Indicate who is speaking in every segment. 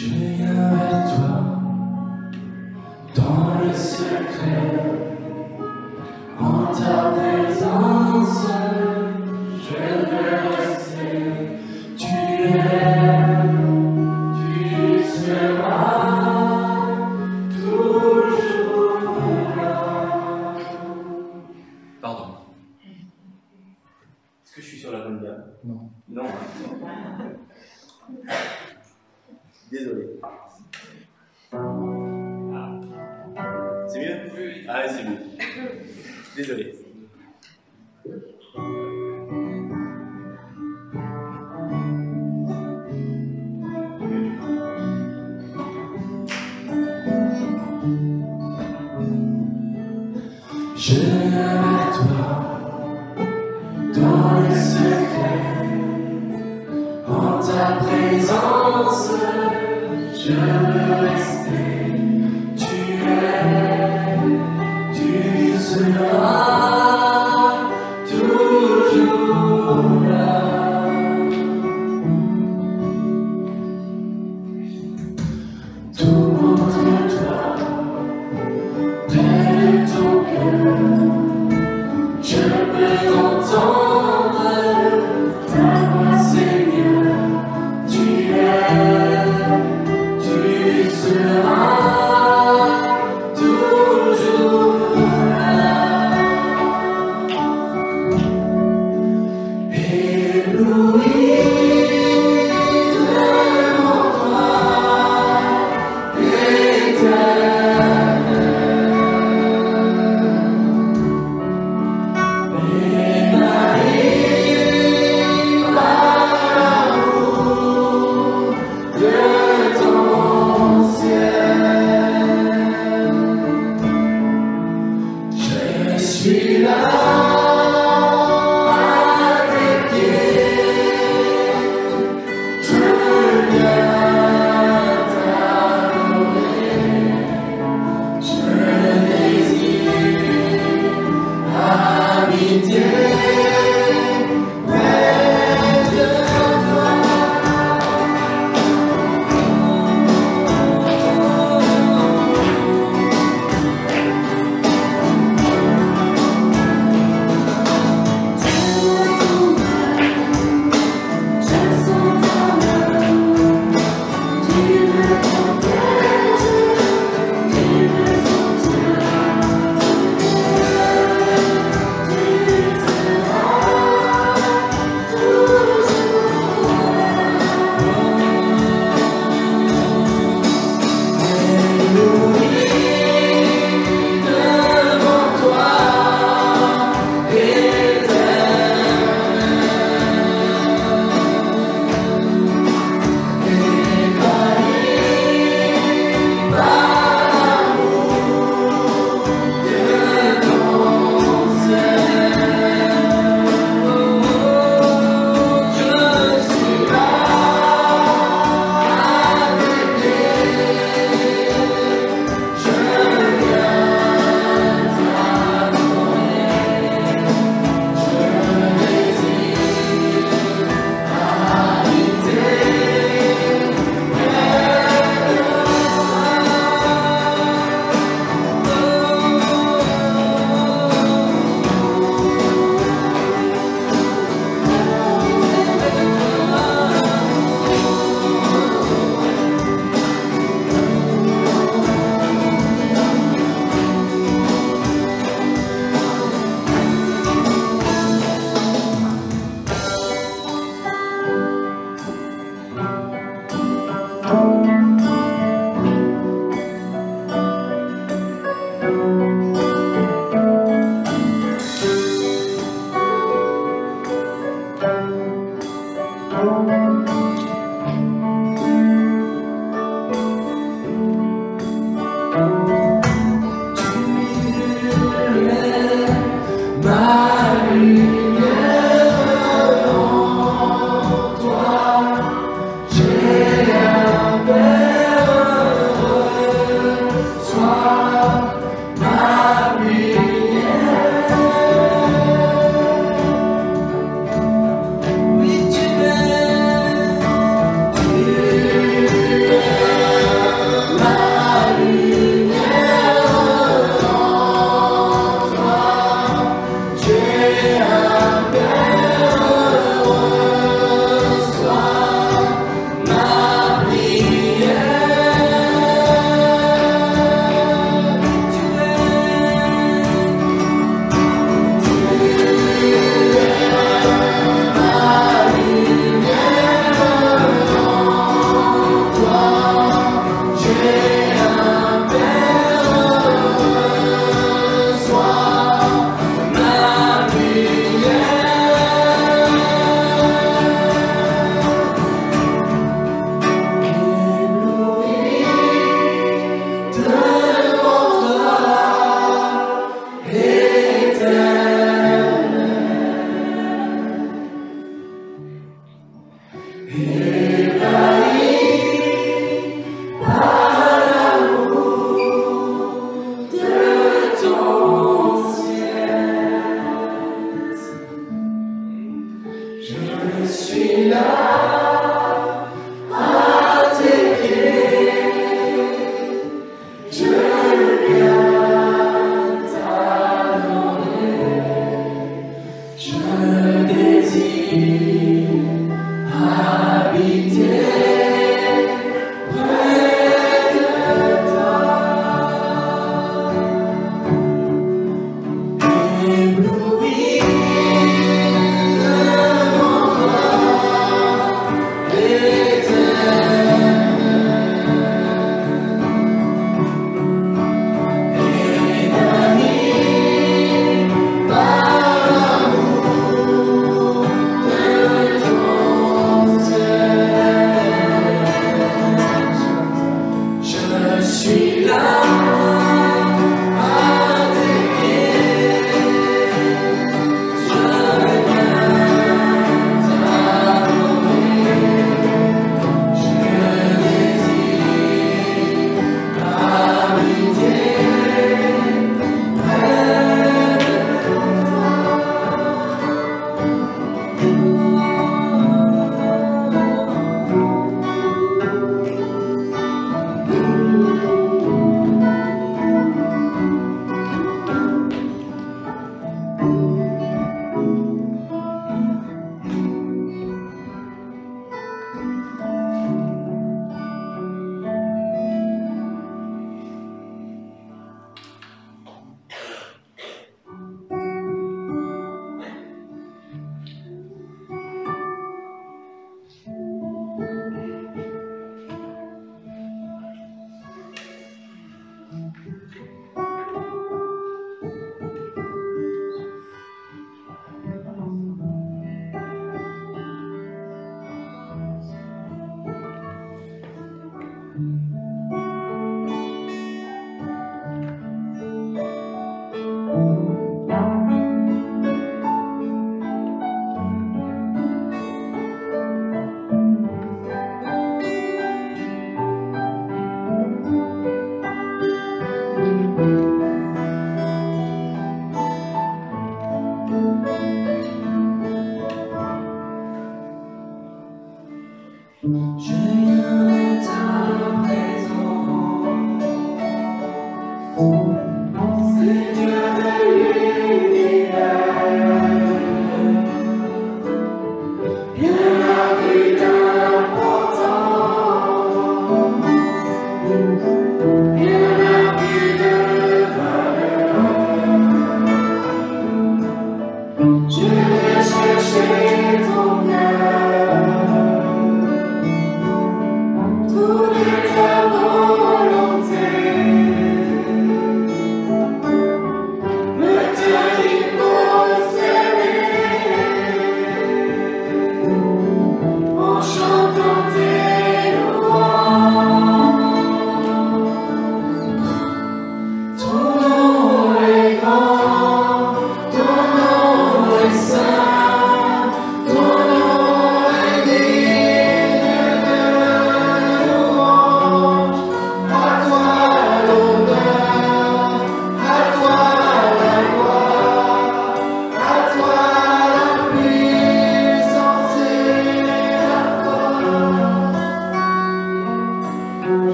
Speaker 1: Je viens vers toi, dans le secret, en ta présence, je veux rester. Tu es, tu seras toujours là.
Speaker 2: Pardon. Est-ce que je suis sur la bonne gamme?
Speaker 1: Non.
Speaker 2: Non. Désolé. Ah. C'est mieux? Oui. Ah, c'est mieux. Désolé.
Speaker 1: Je viens vers toi, dans le secret, en ta présence, je veux rester. Tu es, tu seras toujours là. Tout contre toi, près de ton cœur, je peux t'entendre, ta voix Seigneur. Tu es, tu seras toujours là. Ébloui devant toi, éternel. Je suis là à tes pieds, je viens t'adorer, je désire habiter près de toi.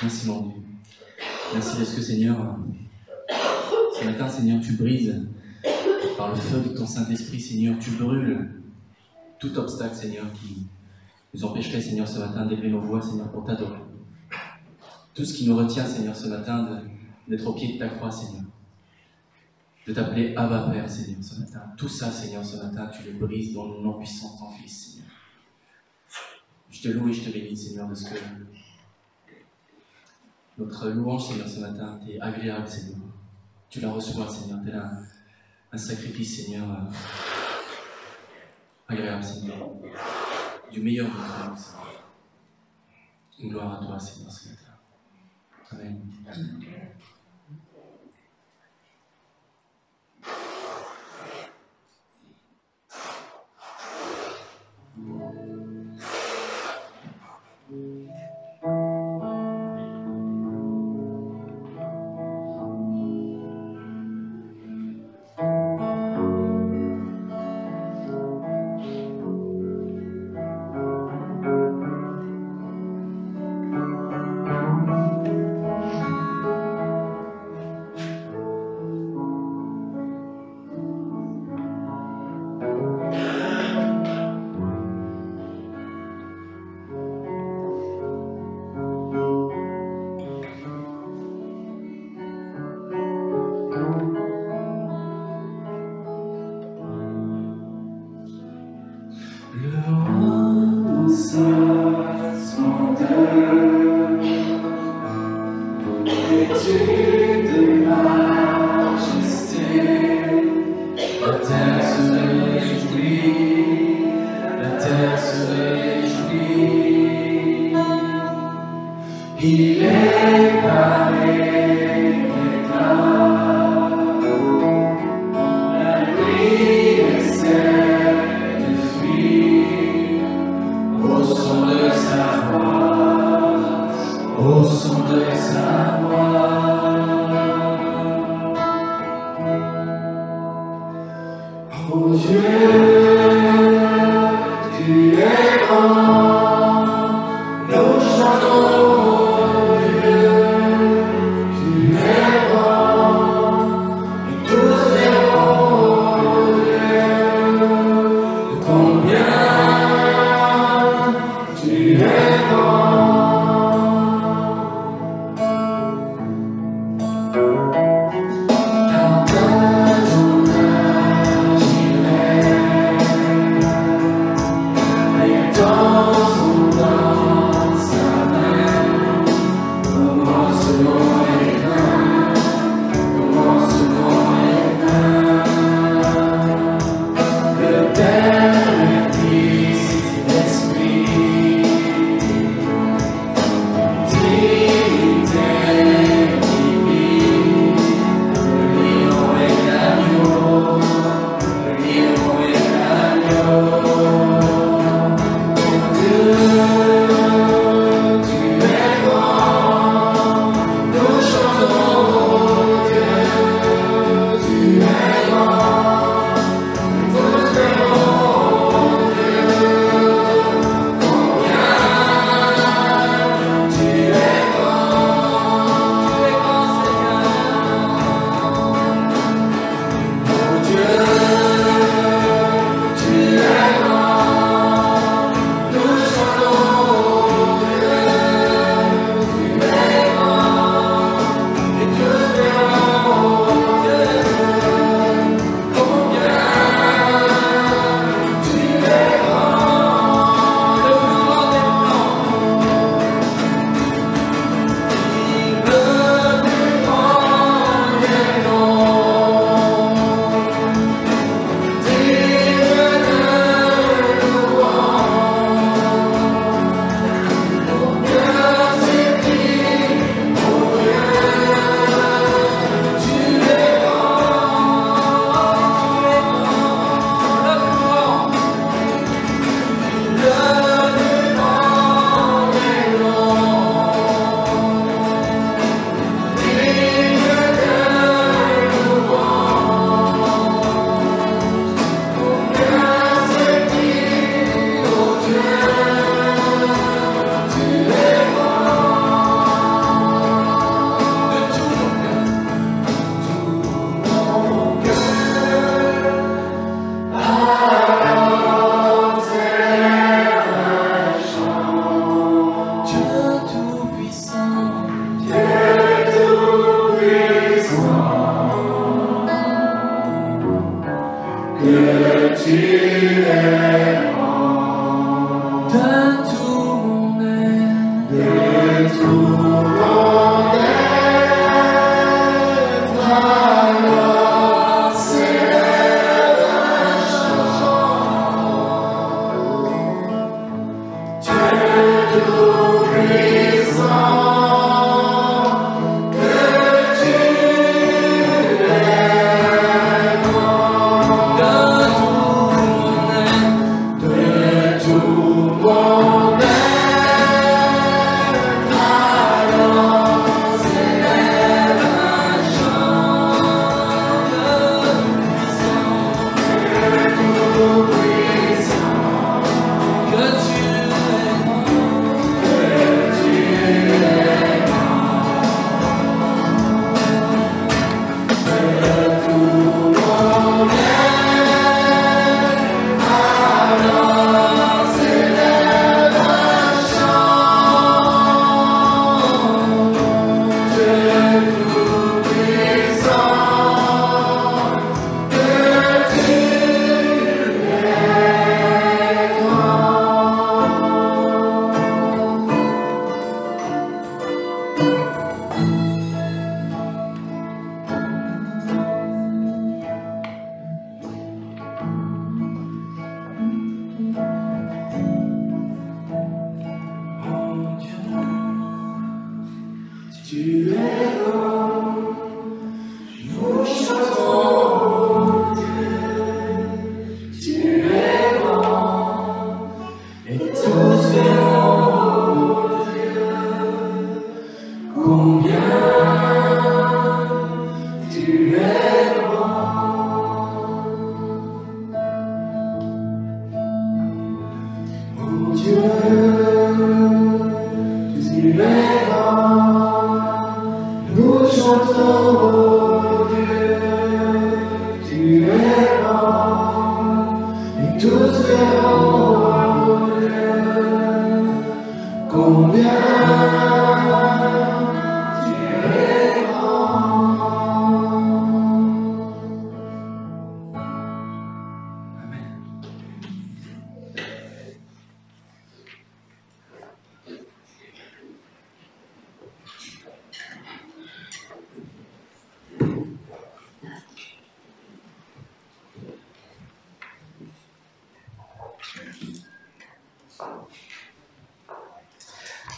Speaker 3: Merci mon Dieu. Merci parce que Seigneur, ce matin Seigneur, tu brises par le feu de ton Saint-Esprit, Seigneur, tu brûles tout obstacle, Seigneur, qui nous empêcherait, Seigneur, ce matin d'élever nos voix, Seigneur, pour t'adorer. Tout ce qui nous retient, Seigneur, ce matin, d'être au pied de ta croix, Seigneur. De t'appeler Abba Père, Seigneur, ce matin. Tout ça, Seigneur, ce matin, tu le brises dans le nom puissant de ton Fils, Seigneur. Je te loue et je te bénis, Seigneur, de ce que notre louange, Seigneur, ce matin, t'est agréable, Seigneur. Tu la reçois, Seigneur, tel un sacrifice, Seigneur, agréable, Seigneur. Du meilleur de toi, Seigneur. Une gloire à toi, Seigneur, ce matin. Amen.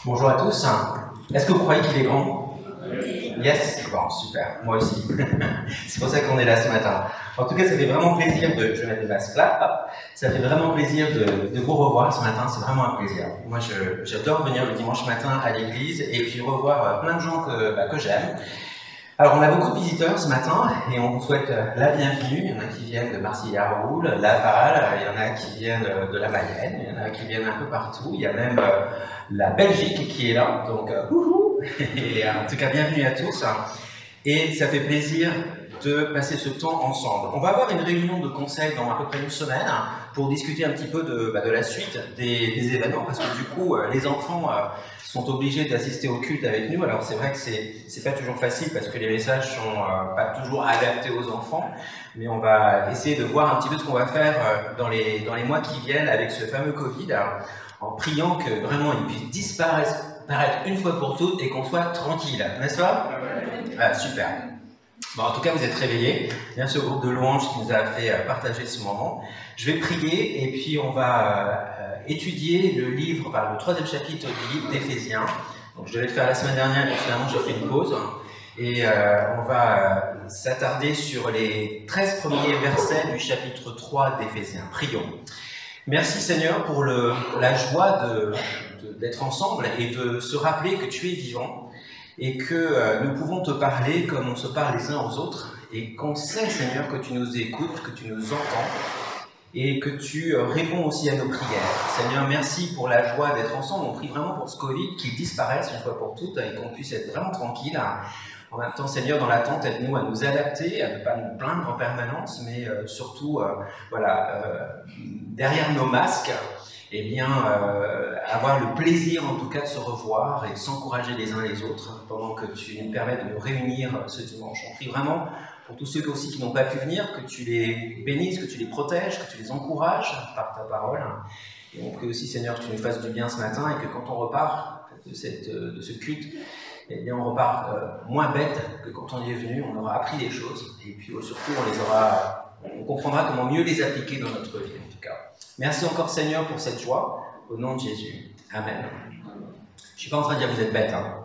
Speaker 4: Bonjour à tous. Est-ce que vous croyez qu'il est grand? Yes? Bon, super. Moi aussi. C'est pour ça qu'on est là ce matin. En tout cas, ça fait vraiment plaisir de... Je vais mettre le masque là. Hop. Ça fait vraiment plaisir de vous revoir ce matin. C'est vraiment un plaisir. Moi, j'adore venir le dimanche matin à l'église et puis revoir plein de gens que j'aime. Alors, on a beaucoup de visiteurs ce matin et on vous souhaite la bienvenue. Il y en a qui viennent de Marseille-Raoul, Laval, il y en a qui viennent de la Mayenne, il y en a qui viennent un peu partout. Il y a même la Belgique qui est là, donc et en tout cas, bienvenue à tous. Et ça fait plaisir de passer ce temps ensemble. On va avoir une réunion de conseil dans à peu près une semaine pour discuter un petit peu de la suite des événements, parce que du coup, les enfants sont obligés d'assister au culte avec nous. Alors c'est vrai que c'est pas toujours facile parce que les messages sont pas toujours adaptés aux enfants, mais on va essayer de voir un petit peu ce qu'on va faire dans les mois qui viennent avec ce fameux Covid, en priant que vraiment il puisse disparaître une fois pour toutes et qu'on soit tranquille, n'est-ce pas? Ah, super. Bon, en tout cas, vous êtes réveillés. Merci au groupe de louanges qui nous a fait partager ce moment. Je vais prier et puis on va étudier le livre, le 3e chapitre du livre d'Éphésiens. Donc, je devais le faire la semaine dernière, mais finalement j'ai fait une pause. Et on va s'attarder sur les 13 premiers versets du chapitre 3 d'Éphésiens. Prions. Merci Seigneur pour la joie d'être ensemble et de se rappeler que tu es vivant. Et que nous pouvons te parler comme on se parle les uns aux autres, et qu'on sait, Seigneur, que tu nous écoutes, que tu nous entends, et que tu réponds aussi à nos prières. Seigneur, merci pour la joie d'être ensemble. On prie vraiment pour ce Covid, qu'il disparaisse une fois pour toutes, et qu'on puisse être vraiment tranquille. En même temps, Seigneur, dans l'attente, aide-nous à nous adapter, à ne pas nous plaindre en permanence, mais surtout, derrière nos masques, eh bien, avoir le plaisir en tout cas de se revoir et de s'encourager les uns les autres pendant que tu nous permets de nous réunir ce dimanche. On prie vraiment Pour tous ceux aussi qui n'ont pas pu venir, que tu les bénisses, que tu les protèges, que tu les encourages par ta parole. Et on prie aussi, Seigneur, que tu nous fasses du bien ce matin et que quand on repart de ce culte, eh bien, on repart moins bête que quand on y est venu. On aura appris des choses et puis surtout, on comprendra comment mieux les appliquer dans notre vie, en tout cas. Merci encore, Seigneur, pour cette joie. Au nom de Jésus. Amen. Je ne suis pas en train de dire que vous êtes bête, hein.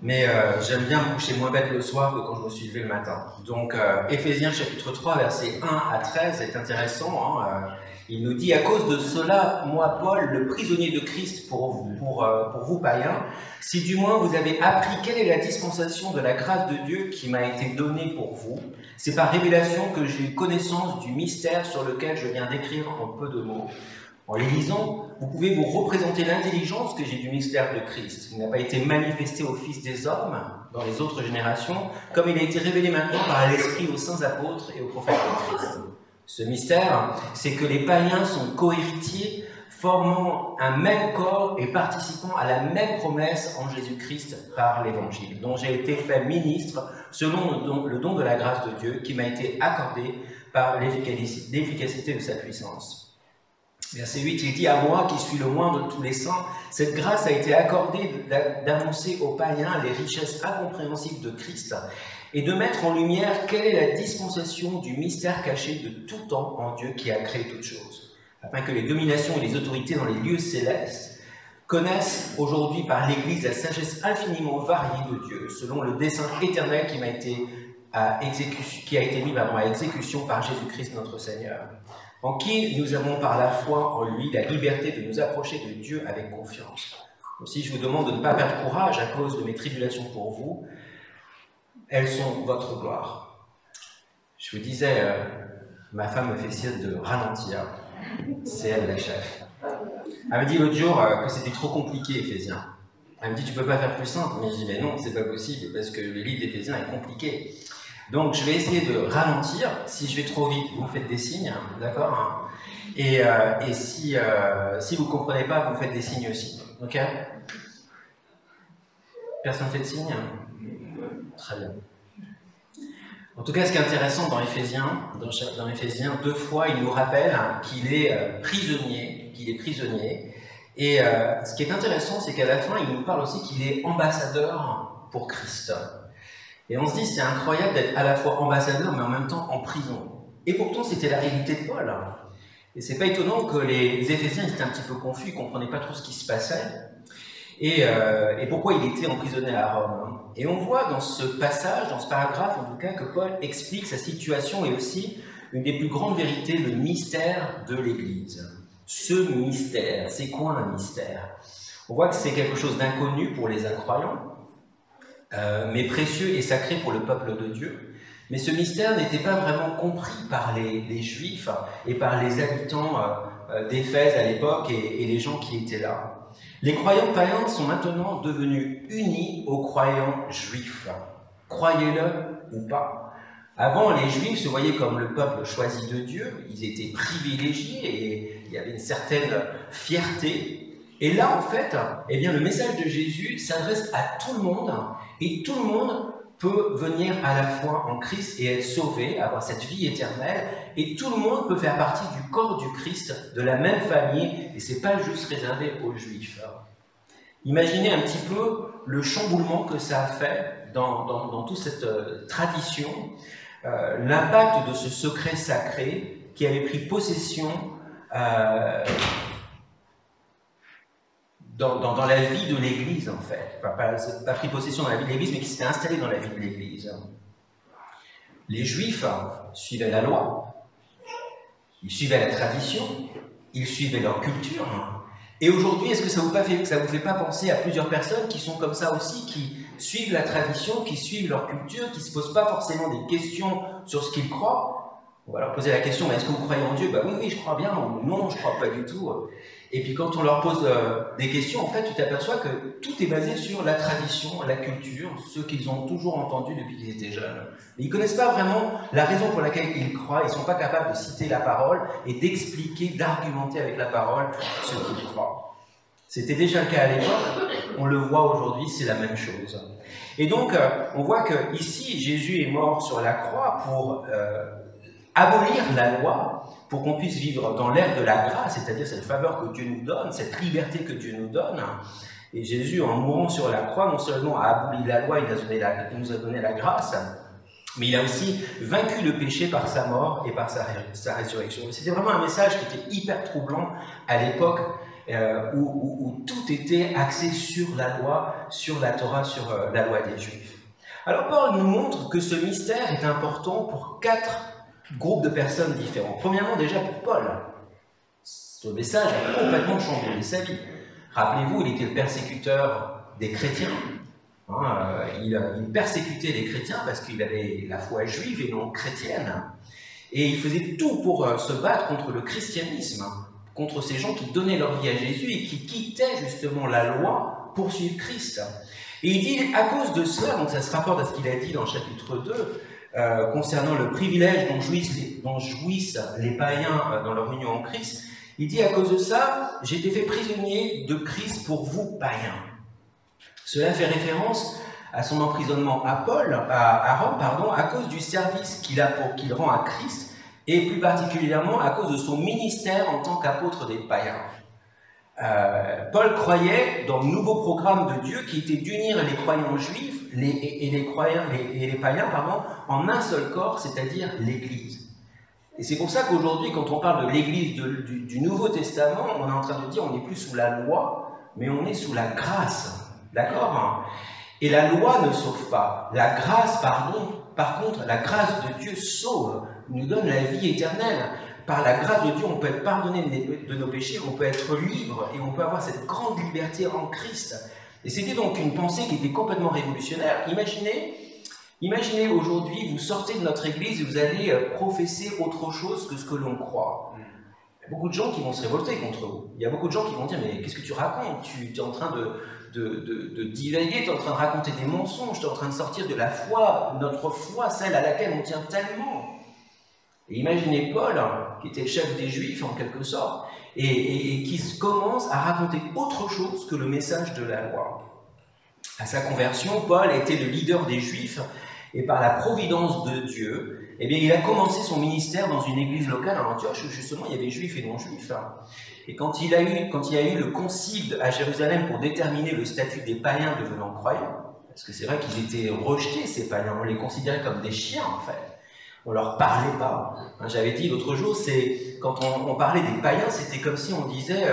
Speaker 4: Mais j'aime bien me coucher moins bête le soir que quand je me suis levé le matin. Donc, Éphésiens chapitre 3, versets 1 à 13 est intéressant. Hein. Il nous dit, à cause de cela, moi, Paul, le prisonnier de Christ pour vous païens, si du moins vous avez appris quelle est la dispensation de la grâce de Dieu qui m'a été donnée pour vous, c'est par révélation que j'ai eu connaissance du mystère sur lequel je viens d'écrire en peu de mots. En les lisant, vous pouvez vous représenter l'intelligence que j'ai du mystère de Christ. Il n'a pas été manifesté aux fils des hommes dans les autres générations, comme il a été révélé maintenant par l'Esprit aux saints apôtres et aux prophètes de Christ. Ce mystère, c'est que les païens sont cohéritiers, formant un même corps et participant à la même promesse en Jésus-Christ par l'Évangile, dont j'ai été fait ministre selon le don de la grâce de Dieu qui m'a été accordé par l'efficacité de sa puissance. Verset 8, il dit « À moi, qui suis le moindre de tous les saints, cette grâce a été accordée d'annoncer aux païens les richesses incompréhensibles de Christ et de mettre en lumière quelle est la dispensation du mystère caché de tout temps en Dieu qui a créé toutes choses, afin que les dominations et les autorités dans les lieux célestes connaissent aujourd'hui par l'Église la sagesse infiniment variée de Dieu, selon le dessein éternel qui a été mis à exécution par Jésus-Christ notre Seigneur, en qui nous avons par la foi en lui la liberté de nous approcher de Dieu avec confiance. Aussi, je vous demande de ne pas perdre courage à cause de mes tribulations pour vous. Elles sont votre gloire. Je vous disais, ma femme me fait signe de ralentir. C'est elle la chef. Elle me dit l'autre jour que c'était trop compliqué, Éphésiens. Elle me dit, tu peux pas faire plus simple. Mais je dis, mais non, c'est pas possible, parce que le livre d'Éphésiens est compliqué. Donc, je vais essayer de ralentir. Si je vais trop vite, vous me faites des signes, d'accord? Et si vous ne comprenez pas, vous me faites des signes aussi. Ok? Personne ne fait de signes? Très bien. En tout cas, ce qui est intéressant dans Éphésiens, deux fois, il nous rappelle qu'il est prisonnier. Et ce qui est intéressant, c'est qu'à la fin, il nous parle aussi qu'il est ambassadeur pour Christ. Et on se dit, c'est incroyable d'être à la fois ambassadeur, mais en même temps en prison. Et pourtant, c'était la réalité de Paul. Et c'est pas étonnant que les Éphésiens étaient un petit peu confus, ils ne comprenaient pas trop ce qui se passait. Et pourquoi il était emprisonné à Rome. Et on voit dans ce passage, dans ce paragraphe en tout cas, que Paul explique sa situation et aussi une des plus grandes vérités, le mystère de l'Église. Ce mystère, c'est quoi un mystère? On voit que c'est quelque chose d'inconnu pour les incroyants, mais précieux et sacré pour le peuple de Dieu. Mais ce mystère n'était pas vraiment compris par les Juifs et par les habitants d'Éphèse à l'époque et les gens qui étaient là. Les croyants païens sont maintenant devenus unis aux croyants juifs. Croyez-le ou pas. Avant, les Juifs se voyaient comme le peuple choisi de Dieu, ils étaient privilégiés et il y avait une certaine fierté. Et là, en fait, eh bien, le message de Jésus s'adresse à tout le monde et tout le monde peut venir à la foi en Christ et être sauvé, avoir cette vie éternelle, et tout le monde peut faire partie du corps du Christ, de la même famille, et c'est pas juste réservé aux Juifs. Imaginez un petit peu le chamboulement que ça a fait dans toute cette tradition, l'impact de ce secret sacré qui avait pris possession dans la vie de l'Église, en fait. Enfin, pas pris possession dans la vie de l'Église, mais qui s'était installé dans la vie de l'Église. Les Juifs suivaient la loi, ils suivaient la tradition, ils suivaient leur culture. Et aujourd'hui, est-ce que ça vous fait pas penser à plusieurs personnes qui sont comme ça aussi, qui suivent la tradition, qui suivent leur culture, qui ne se posent pas forcément des questions sur ce qu'ils croient? On va leur poser la question, mais est-ce que vous croyez en Dieu? Bah oui, je crois bien, ou non, je ne crois pas du tout. Et puis quand on leur pose des questions, en fait, tu t'aperçois que tout est basé sur la tradition, la culture, ce qu'ils ont toujours entendu depuis qu'ils étaient jeunes. Mais ils ne connaissent pas vraiment la raison pour laquelle ils croient, ils ne sont pas capables de citer la parole et d'expliquer, d'argumenter avec la parole ce qu'ils croient. C'était déjà le cas à l'époque, on le voit aujourd'hui, c'est la même chose. Et donc, on voit que ici, Jésus est mort sur la croix pour abolir la loi, pour qu'on puisse vivre dans l'ère de la grâce, c'est-à-dire cette faveur que Dieu nous donne, cette liberté que Dieu nous donne. Et Jésus, en mourant sur la croix, non seulement a aboli la loi, il nous a donné la grâce, mais il a aussi vaincu le péché par sa mort et par sa résurrection. C'était vraiment un message qui était hyper troublant à l'époque où tout était axé sur la loi, sur la Torah, sur la loi des Juifs. Alors Paul nous montre que ce mystère est important pour 4 groupes de personnes différents. Premièrement, déjà pour Paul, ce message a complètement chamboulé sa vie. Rappelez-vous, il était le persécuteur des chrétiens. Il persécutait les chrétiens parce qu'il avait la foi juive et non chrétienne. Et il faisait tout pour se battre contre le christianisme, contre ces gens qui donnaient leur vie à Jésus et qui quittaient justement la loi pour suivre Christ. Et il dit, à cause de cela, donc ça se rapporte à ce qu'il a dit dans le chapitre 2, concernant le privilège dont jouissent les païens dans leur union en Christ, il dit, à cause de ça, j'ai été fait prisonnier de Christ pour vous, païens. Cela fait référence à son emprisonnement à Rome, à cause du service qu'il rend à Christ, et plus particulièrement à cause de son ministère en tant qu'apôtre des païens. Paul croyait dans le nouveau programme de Dieu qui était d'unir les croyants juifs et les païens en un seul corps, c'est-à-dire l'Église. Et c'est pour ça qu'aujourd'hui, quand on parle de l'Église du Nouveau Testament, on est en train de dire on n'est plus sous la loi, mais on est sous la grâce. D'accord? Et la loi ne sauve pas. La grâce, par contre, la grâce de Dieu sauve, nous donne la vie éternelle. Par la grâce de Dieu, on peut être pardonné de nos péchés, on peut être libre et on peut avoir cette grande liberté en Christ. Et c'était donc une pensée qui était complètement révolutionnaire. Imaginez aujourd'hui, vous sortez de notre église et vous allez professer autre chose que ce que l'on croit. Il y a beaucoup de gens qui vont se révolter contre vous. Il y a beaucoup de gens qui vont dire, mais qu'est-ce que tu racontes? Tu es en train de divaguer, tu es en train de raconter des mensonges, tu es en train de sortir de la foi, notre foi, celle à laquelle on tient tellement. Et imaginez Paul, qui était le chef des Juifs en quelque sorte, et qui commence à raconter autre chose que le message de la loi. À sa conversion, Paul était le leader des Juifs, et par la providence de Dieu, eh bien, il a commencé son ministère dans une église locale à Antioche, où justement il y avait Juifs et non-Juifs. Et quand il y a eu le concile à Jérusalem pour déterminer le statut des païens devenant croyants, parce que c'est vrai qu'ils étaient rejetés, ces païens, on les considérait comme des chiens en fait. On leur parlait pas. J'avais dit l'autre jour, c'est quand on parlait des païens, c'était comme si on disait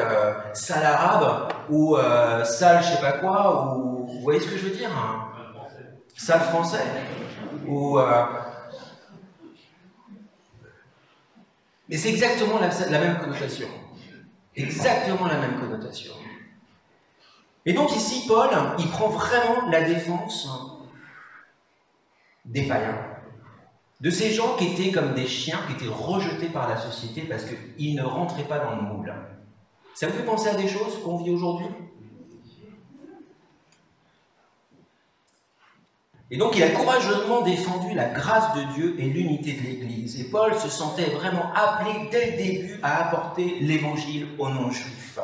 Speaker 4: sale arabe ou sale je sais pas quoi, ou vous voyez ce que je veux dire, hein? Sale français ou mais c'est exactement la même connotation. Exactement la même connotation. Et donc ici, Paul, il prend vraiment la défense des païens. De ces gens qui étaient comme des chiens, qui étaient rejetés par la société parce qu'ils ne rentraient pas dans le moule. Ça vous fait penser à des choses qu'on vit aujourd'hui? Et donc il a courageusement défendu la grâce de Dieu et l'unité de l'Église. Et Paul se sentait vraiment appelé dès le début à apporter l'Évangile aux non-juifs.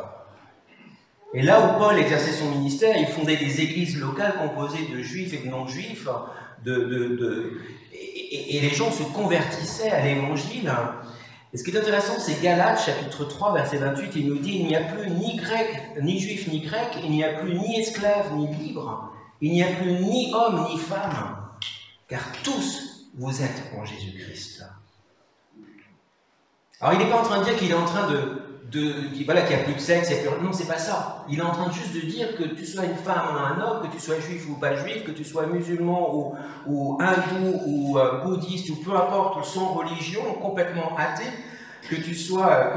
Speaker 4: Et là où Paul exerçait son ministère, il fondait des églises locales composées de juifs et de non-juifs, et les gens se convertissaient à l'Évangile. Et ce qui est intéressant, c'est Galates, chapitre 3, verset 28, il nous dit « Il n'y a plus ni grec, ni juif, ni grec, il n'y a plus ni esclave, ni libre, il n'y a plus ni homme, ni femme, car tous vous êtes en Jésus-Christ. » Alors il n'est pas en train de dire qu'il est en train voilà, qu'il n'y a plus de sexe, il y a plus... Non, c'est pas ça. Il est en train juste de dire que tu sois une femme ou un homme, que tu sois juif ou pas juif, que tu sois musulman ou hindou ou bouddhiste ou peu importe, ou sans religion, complètement athée, que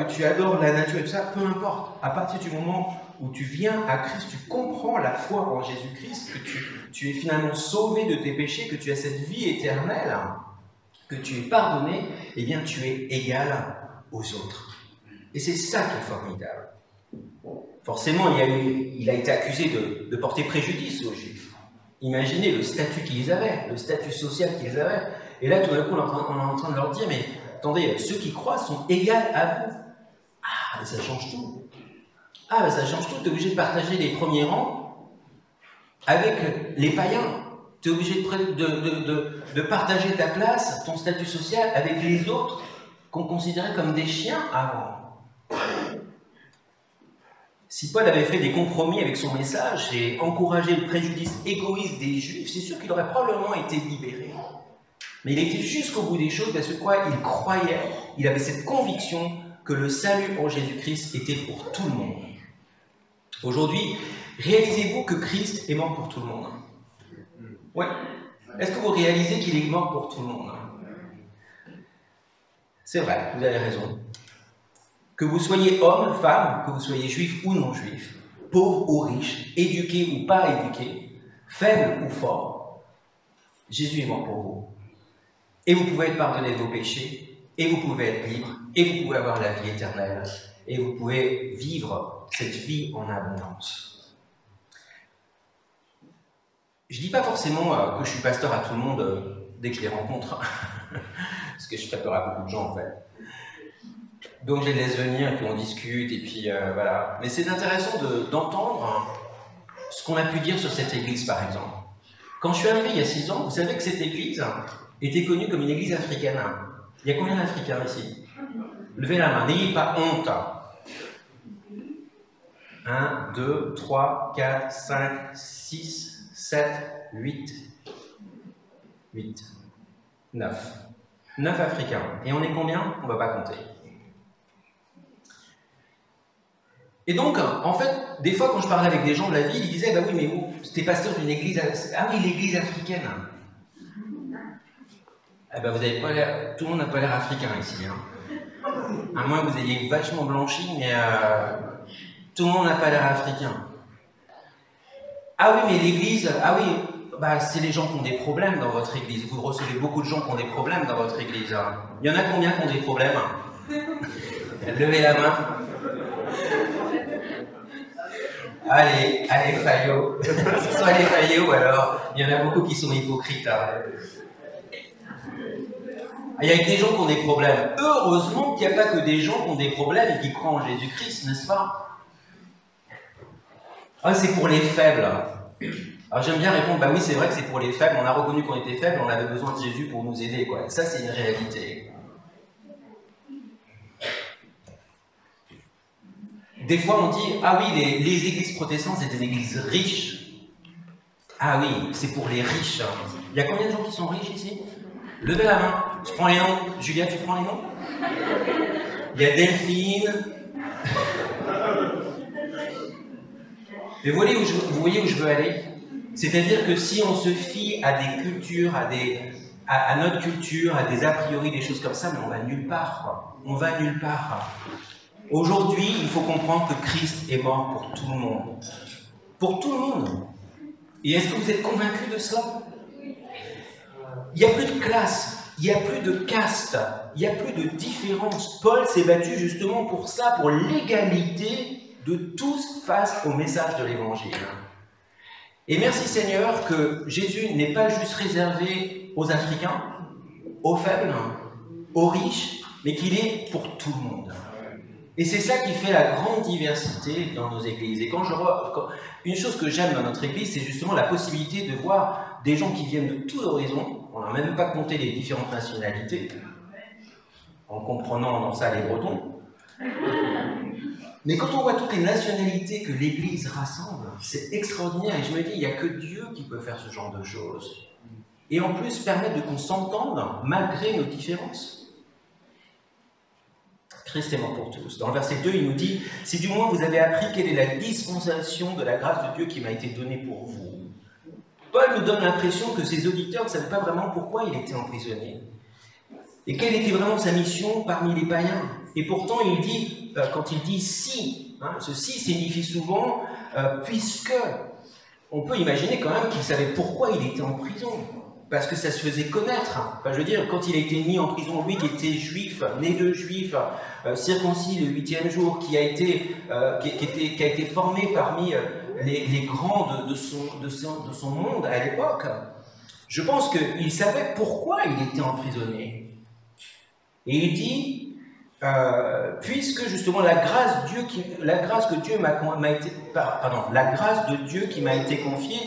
Speaker 4: tu adores la nature et tout ça, peu importe. À partir du moment où tu viens à Christ, tu comprends la foi en Jésus-Christ, que tu es finalement sauvé de tes péchés, que tu as cette vie éternelle, que tu es pardonné, eh bien tu es égal aux autres. Et c'est ça qui est formidable. Forcément, il a été accusé de porter préjudice aux Juifs. Imaginez le statut qu'ils avaient, le statut social qu'ils avaient. Et là, tout d'un coup, on est en train de leur dire, mais attendez, ceux qui croient sont égaux à vous. Ah, mais ça change tout. Ah, ben ça change tout, tu es obligé de partager les premiers rangs avec les païens. Tu es obligé de partager ta place, ton statut social avec les autres qu'on considérait comme des chiens avant. Si Paul avait fait des compromis avec son message et encouragé le préjudice égoïste des Juifs, c'est sûr qu'il aurait probablement été libéré. Mais il était jusqu'au bout des choses parce que quoi, il croyait, il avait cette conviction que le salut en Jésus-Christ était pour tout le monde. Aujourd'hui, réalisez-vous que Christ est mort pour tout le monde? Ouais. Est-ce que vous réalisez qu'il est mort pour tout le monde? C'est vrai, vous avez raison. Que vous soyez homme, femme, que vous soyez juif ou non juif, pauvre ou riche, éduqué ou pas éduqué, faible ou fort, Jésus est mort pour vous. Et vous pouvez être pardonné de vos péchés, et vous pouvez être libre, et vous pouvez avoir la vie éternelle, et vous pouvez vivre cette vie en abondance. Je ne dis pas forcément que je suis pasteur à tout le monde dès que je les rencontre, parce que je fais peur à beaucoup de gens en fait. Donc je les laisse venir, et puis on discute, et puis voilà. Mais c'est intéressant d'entendre ce qu'on a pu dire sur cette église par exemple. Quand je suis arrivé il y a 6 ans, vous savez que cette église était connue comme une église africaine. Il y a combien d'Africains ici? Levez la main, n'ayez pas honte. 1, 2, 3, 4, 5, 6, 7, 8. 8. 9. 9 Africains. Et on est combien? On ne va pas compter. Et donc, en fait, des fois, quand je parlais avec des gens de la ville, ils disaient, bah oui, mais vous, t'es pasteur d'une église... Ah oui, l'église africaine. Eh ben, vous avez pas l'air... Tout le monde n'a pas l'air africain ici. Hein. À moins que vous ayez vachement blanchi, mais tout le monde n'a pas l'air africain. Ah oui, mais l'église... Ah oui, bah, c'est les gens qui ont des problèmes dans votre église. Vous recevez beaucoup de gens qui ont des problèmes dans votre église. Hein. Il y en a combien qui ont des problèmes? Levez la main. Allez, Fayot. Ce soit les Fayot, alors, il y en a beaucoup qui sont hypocrites. Hein. Il y a des gens qui ont des problèmes. Heureusement qu'il n'y a pas que des gens qui ont des problèmes et qui croient en Jésus-Christ, n'est-ce pas? Ah, c'est pour les faibles. Alors j'aime bien répondre, bah oui, c'est vrai que c'est pour les faibles. On a reconnu qu'on était faibles, on avait besoin de Jésus pour nous aider, quoi. Et ça, c'est une réalité. Des fois, on dit, ah oui, les églises protestantes, c'est des églises riches. Ah oui, c'est pour les riches. Il y a combien de gens qui sont riches ici? Levez la main. Je prends les noms. Julia, tu prends les noms? Il y a Delphine. Et vous voyez où je veux aller? C'est-à-dire que si on se fie à des cultures, à notre culture, à des a priori, des choses comme ça, mais on va nulle part, quoi. On va nulle part. Aujourd'hui, il faut comprendre que Christ est mort pour tout le monde. Pour tout le monde. Et est-ce que vous êtes convaincus de cela? Il n'y a plus de classe, il n'y a plus de caste, il n'y a plus de différence. Paul s'est battu justement pour ça, pour l'égalité de tous face au message de l'Évangile. Et merci Seigneur que Jésus n'est pas juste réservé aux Africains, aux faibles, aux riches, mais qu'il est pour tout le monde. Et c'est ça qui fait la grande diversité dans nos églises. Et une chose que j'aime dans notre église, c'est justement la possibilité de voir des gens qui viennent de tous horizons. On n'a même pas compté les différentes nationalités, en comprenant dans ça les Bretons. Mais quand on voit toutes les nationalités que l'église rassemble, c'est extraordinaire. Et je me dis, il n'y a que Dieu qui peut faire ce genre de choses. Et en plus, permettre qu'on s'entende malgré nos différences. Christ est mort pour tous. Dans le verset 2, il nous dit « Si du moins vous avez appris quelle est la dispensation de la grâce de Dieu qui m'a été donnée pour vous. » Paul nous donne l'impression que ses auditeurs ne savaient pas vraiment pourquoi il était emprisonné. Et quelle était vraiment sa mission parmi les païens. Et pourtant, il dit, quand il dit « si hein, », ce « si » signifie souvent « puisque ». On peut imaginer quand même qu'il savait pourquoi il était en prison. Parce que ça se faisait connaître. Enfin, je veux dire, quand il a été mis en prison, lui qui était juif, né de juif, circoncis le 8e jour, qui a été formé parmi les grands de son monde à l'époque, je pense qu'il savait pourquoi il était emprisonné. Et il dit, puisque justement la grâce de Dieu qui m'a été confiée,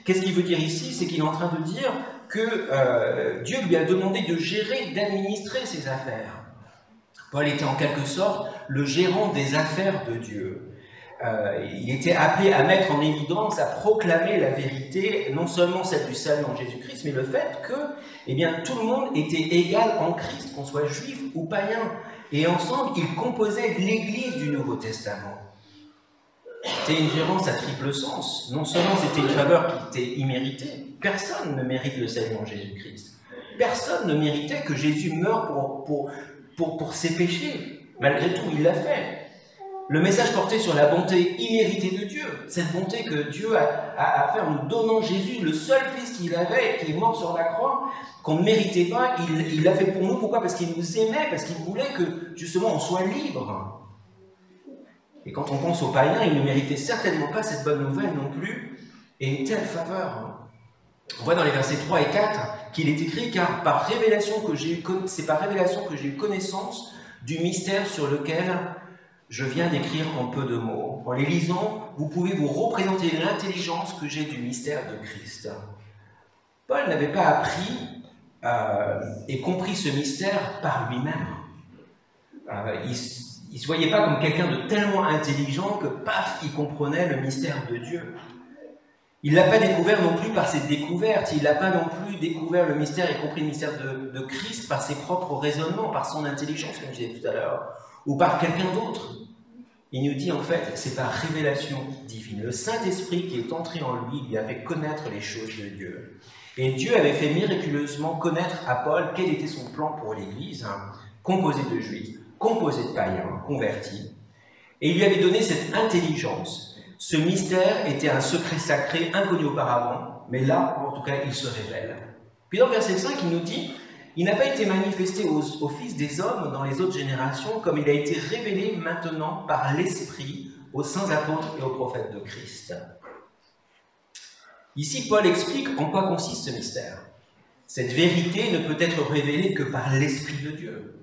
Speaker 4: qu'est-ce qu'il veut dire ici? C'est qu'il est en train de dire que Dieu lui a demandé de gérer, d'administrer ses affaires. Paul était en quelque sorte le gérant des affaires de Dieu. Il était appelé à mettre en évidence, à proclamer la vérité, non seulement celle du salut en Jésus-Christ, mais le fait que tout le monde était égal en Christ, qu'on soit juif ou païen. Et ensemble, ils composaient l'Église du Nouveau Testament. C'était une gérance à triple sens. Non seulement c'était une faveur qui était imméritée, personne ne mérite le salut en Jésus-Christ. Personne ne méritait que Jésus meure pour ses péchés. Malgré tout, il l'a fait. Le message portait sur la bonté imméritée de Dieu, cette bonté que Dieu a fait en nous donnant Jésus, le seul Fils qu'il avait, qui est mort sur la croix, qu'on ne méritait pas, il l'a fait pour nous. Pourquoi? Parce qu'il nous aimait, parce qu'il voulait que, justement, on soit libre. Et quand on pense aux païens, ils ne méritaient certainement pas cette bonne nouvelle non plus, et une telle faveur. On voit dans les versets 3 et 4 qu'il est écrit, car c'est par révélation que j'ai eu connaissance du mystère sur lequel je viens d'écrire en peu de mots. En les lisant, vous pouvez vous représenter l'intelligence que j'ai du mystère de Christ. Paul n'avait pas appris et compris ce mystère par lui-même. Il ne se voyait pas comme quelqu'un de tellement intelligent que, paf, il comprenait le mystère de Dieu. Il ne l'a pas découvert non plus par ses découvertes, il n'a pas non plus découvert le mystère et compris le mystère de Christ par ses propres raisonnements, par son intelligence, comme je disais tout à l'heure, ou par quelqu'un d'autre. Il nous dit en fait, c'est par révélation divine. Le Saint-Esprit qui est entré en lui, lui a fait connaître les choses de Dieu. Et Dieu avait fait miraculeusement connaître à Paul quel était son plan pour l'Église, composé de juifs, composé de païens, convertis. Et il lui avait donné cette intelligence. Ce mystère était un secret sacré, inconnu auparavant, mais là, en tout cas, il se révèle. Puis dans le verset 5, il nous dit, il n'a pas été manifesté aux fils des hommes dans les autres générations, comme il a été révélé maintenant par l'Esprit aux saints apôtres et aux prophètes de Christ. Ici, Paul explique en quoi consiste ce mystère. Cette vérité ne peut être révélée que par l'Esprit de Dieu.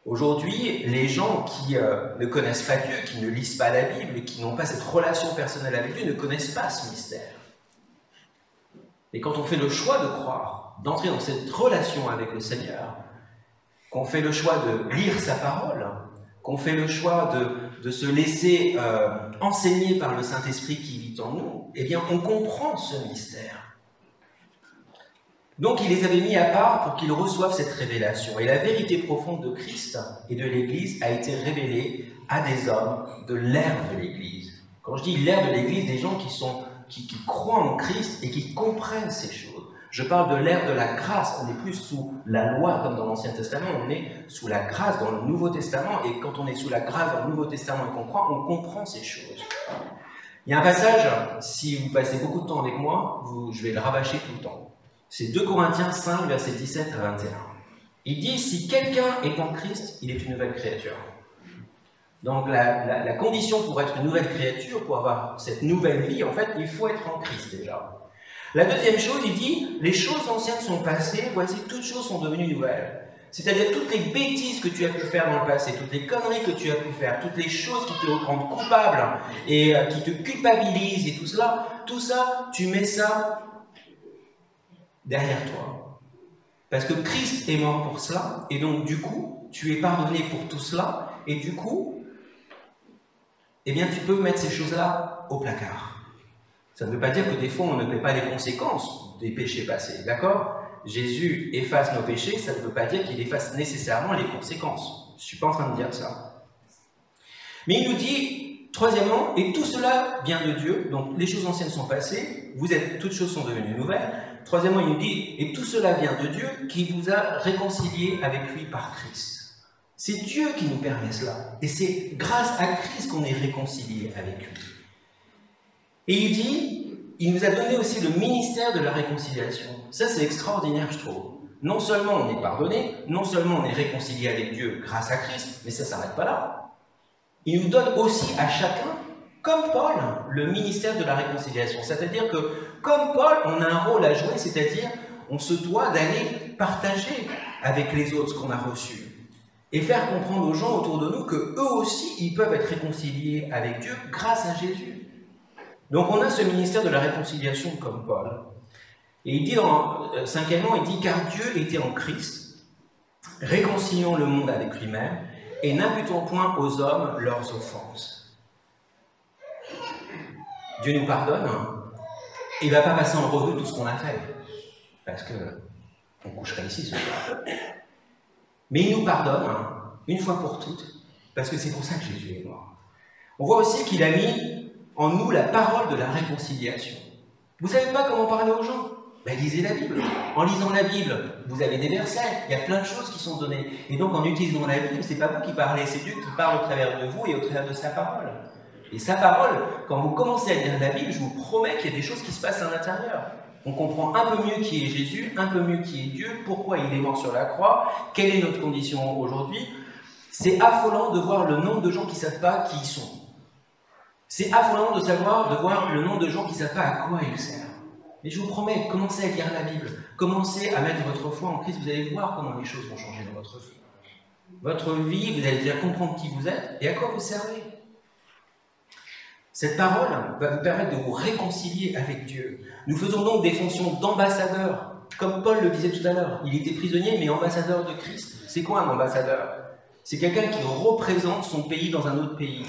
Speaker 4: Aujourd'hui, les gens qui ne connaissent pas Dieu, qui ne lisent pas la Bible et qui n'ont pas cette relation personnelle avec Dieu ne connaissent pas ce mystère. Et quand on fait le choix de croire, d'entrer dans cette relation avec le Seigneur, qu'on fait le choix de lire sa parole, qu'on fait le choix de se laisser enseigner par le Saint-Esprit qui vit en nous, eh bien on comprend ce mystère. Donc il les avait mis à part pour qu'ils reçoivent cette révélation. Et la vérité profonde de Christ et de l'Église a été révélée à des hommes de l'ère de l'Église. Quand je dis l'ère de l'Église, des gens qui croient en Christ et qui comprennent ces choses. Je parle de l'ère de la grâce. On n'est plus sous la loi comme dans l'Ancien Testament, on est sous la grâce dans le Nouveau Testament. Et quand on est sous la grâce dans le Nouveau Testament et qu'on croit, on comprend ces choses. Il y a un passage, si vous passez beaucoup de temps avec moi, je vais le rabâcher tout le temps. C'est 2 Corinthiens 5, versets 17 à 21. Il dit, si quelqu'un est en Christ, il est une nouvelle créature. Donc la condition pour être une nouvelle créature, pour avoir cette nouvelle vie, en fait, il faut être en Christ déjà. La deuxième chose, il dit, les choses anciennes sont passées, voici, toutes choses sont devenues nouvelles. C'est-à-dire toutes les bêtises que tu as pu faire dans le passé, toutes les conneries que tu as pu faire, toutes les choses qui te rendent coupable et qui te culpabilisent et tout ça, tu mets ça derrière toi. Parce que Christ est mort pour cela, et donc du coup, tu es pardonné pour tout cela, et du coup, eh bien tu peux mettre ces choses-là au placard. Ça ne veut pas dire que des fois on ne paie pas les conséquences des péchés passés, d'accord? Jésus efface nos péchés, ça ne veut pas dire qu'il efface nécessairement les conséquences. Je ne suis pas en train de dire ça. Mais il nous dit, troisièmement, et tout cela vient de Dieu, donc les choses anciennes sont passées, toutes choses sont devenues nouvelles. Troisièmement, il nous dit, et tout cela vient de Dieu qui vous a réconciliés avec lui par Christ. C'est Dieu qui nous permet cela. Et c'est grâce à Christ qu'on est réconcilié avec lui. Et il dit, il nous a donné aussi le ministère de la réconciliation. Ça, c'est extraordinaire, je trouve. Non seulement on est pardonné, non seulement on est réconcilié avec Dieu grâce à Christ, mais ça ne s'arrête pas là. Il nous donne aussi à chacun, comme Paul, le ministère de la réconciliation. C'est-à-dire que, comme Paul, on a un rôle à jouer, c'est-à-dire on se doit d'aller partager avec les autres ce qu'on a reçu. et faire comprendre aux gens autour de nous que eux aussi, ils peuvent être réconciliés avec Dieu grâce à Jésus. Donc on a ce ministère de la réconciliation comme Paul. Et il dit cinquièmement, il dit « Car Dieu était en Christ, réconciliant le monde avec lui-même, et n'imputant point aux hommes leurs offenses. » Dieu nous pardonne, et il ne va pas passer en revue tout ce qu'on a fait, parce qu'on coucherait ici ce soir. Mais il nous pardonne, une fois pour toutes, parce que c'est pour ça que Jésus est mort. On voit aussi qu'il a mis en nous la parole de la réconciliation. Vous ne savez pas comment parler aux gens? Ben, lisez la Bible. En lisant la Bible, vous avez des versets, il y a plein de choses qui sont données. Et donc en utilisant la Bible, ce n'est pas vous qui parlez, c'est Dieu qui parle au travers de vous et au travers de sa parole. Et sa parole, quand vous commencez à lire la Bible, je vous promets qu'il y a des choses qui se passent à l'intérieur. On comprend un peu mieux qui est Jésus, un peu mieux qui est Dieu, pourquoi il est mort sur la croix, quelle est notre condition aujourd'hui. C'est affolant de voir le nombre de gens qui ne savent pas qui ils sont. C'est affolant de voir le nombre de gens qui ne savent pas à quoi ils servent. Mais je vous promets, commencez à lire la Bible, commencez à mettre votre foi en Christ, vous allez voir comment les choses vont changer dans votre vie. Votre vie, vous allez déjà comprendre qui vous êtes et à quoi vous servez. Cette parole va vous permettre de vous réconcilier avec Dieu. Nous faisons donc des fonctions d'ambassadeurs, comme Paul le disait tout à l'heure. Il était prisonnier, mais ambassadeur de Christ. C'est quoi un ambassadeur? C'est quelqu'un qui représente son pays dans un autre pays,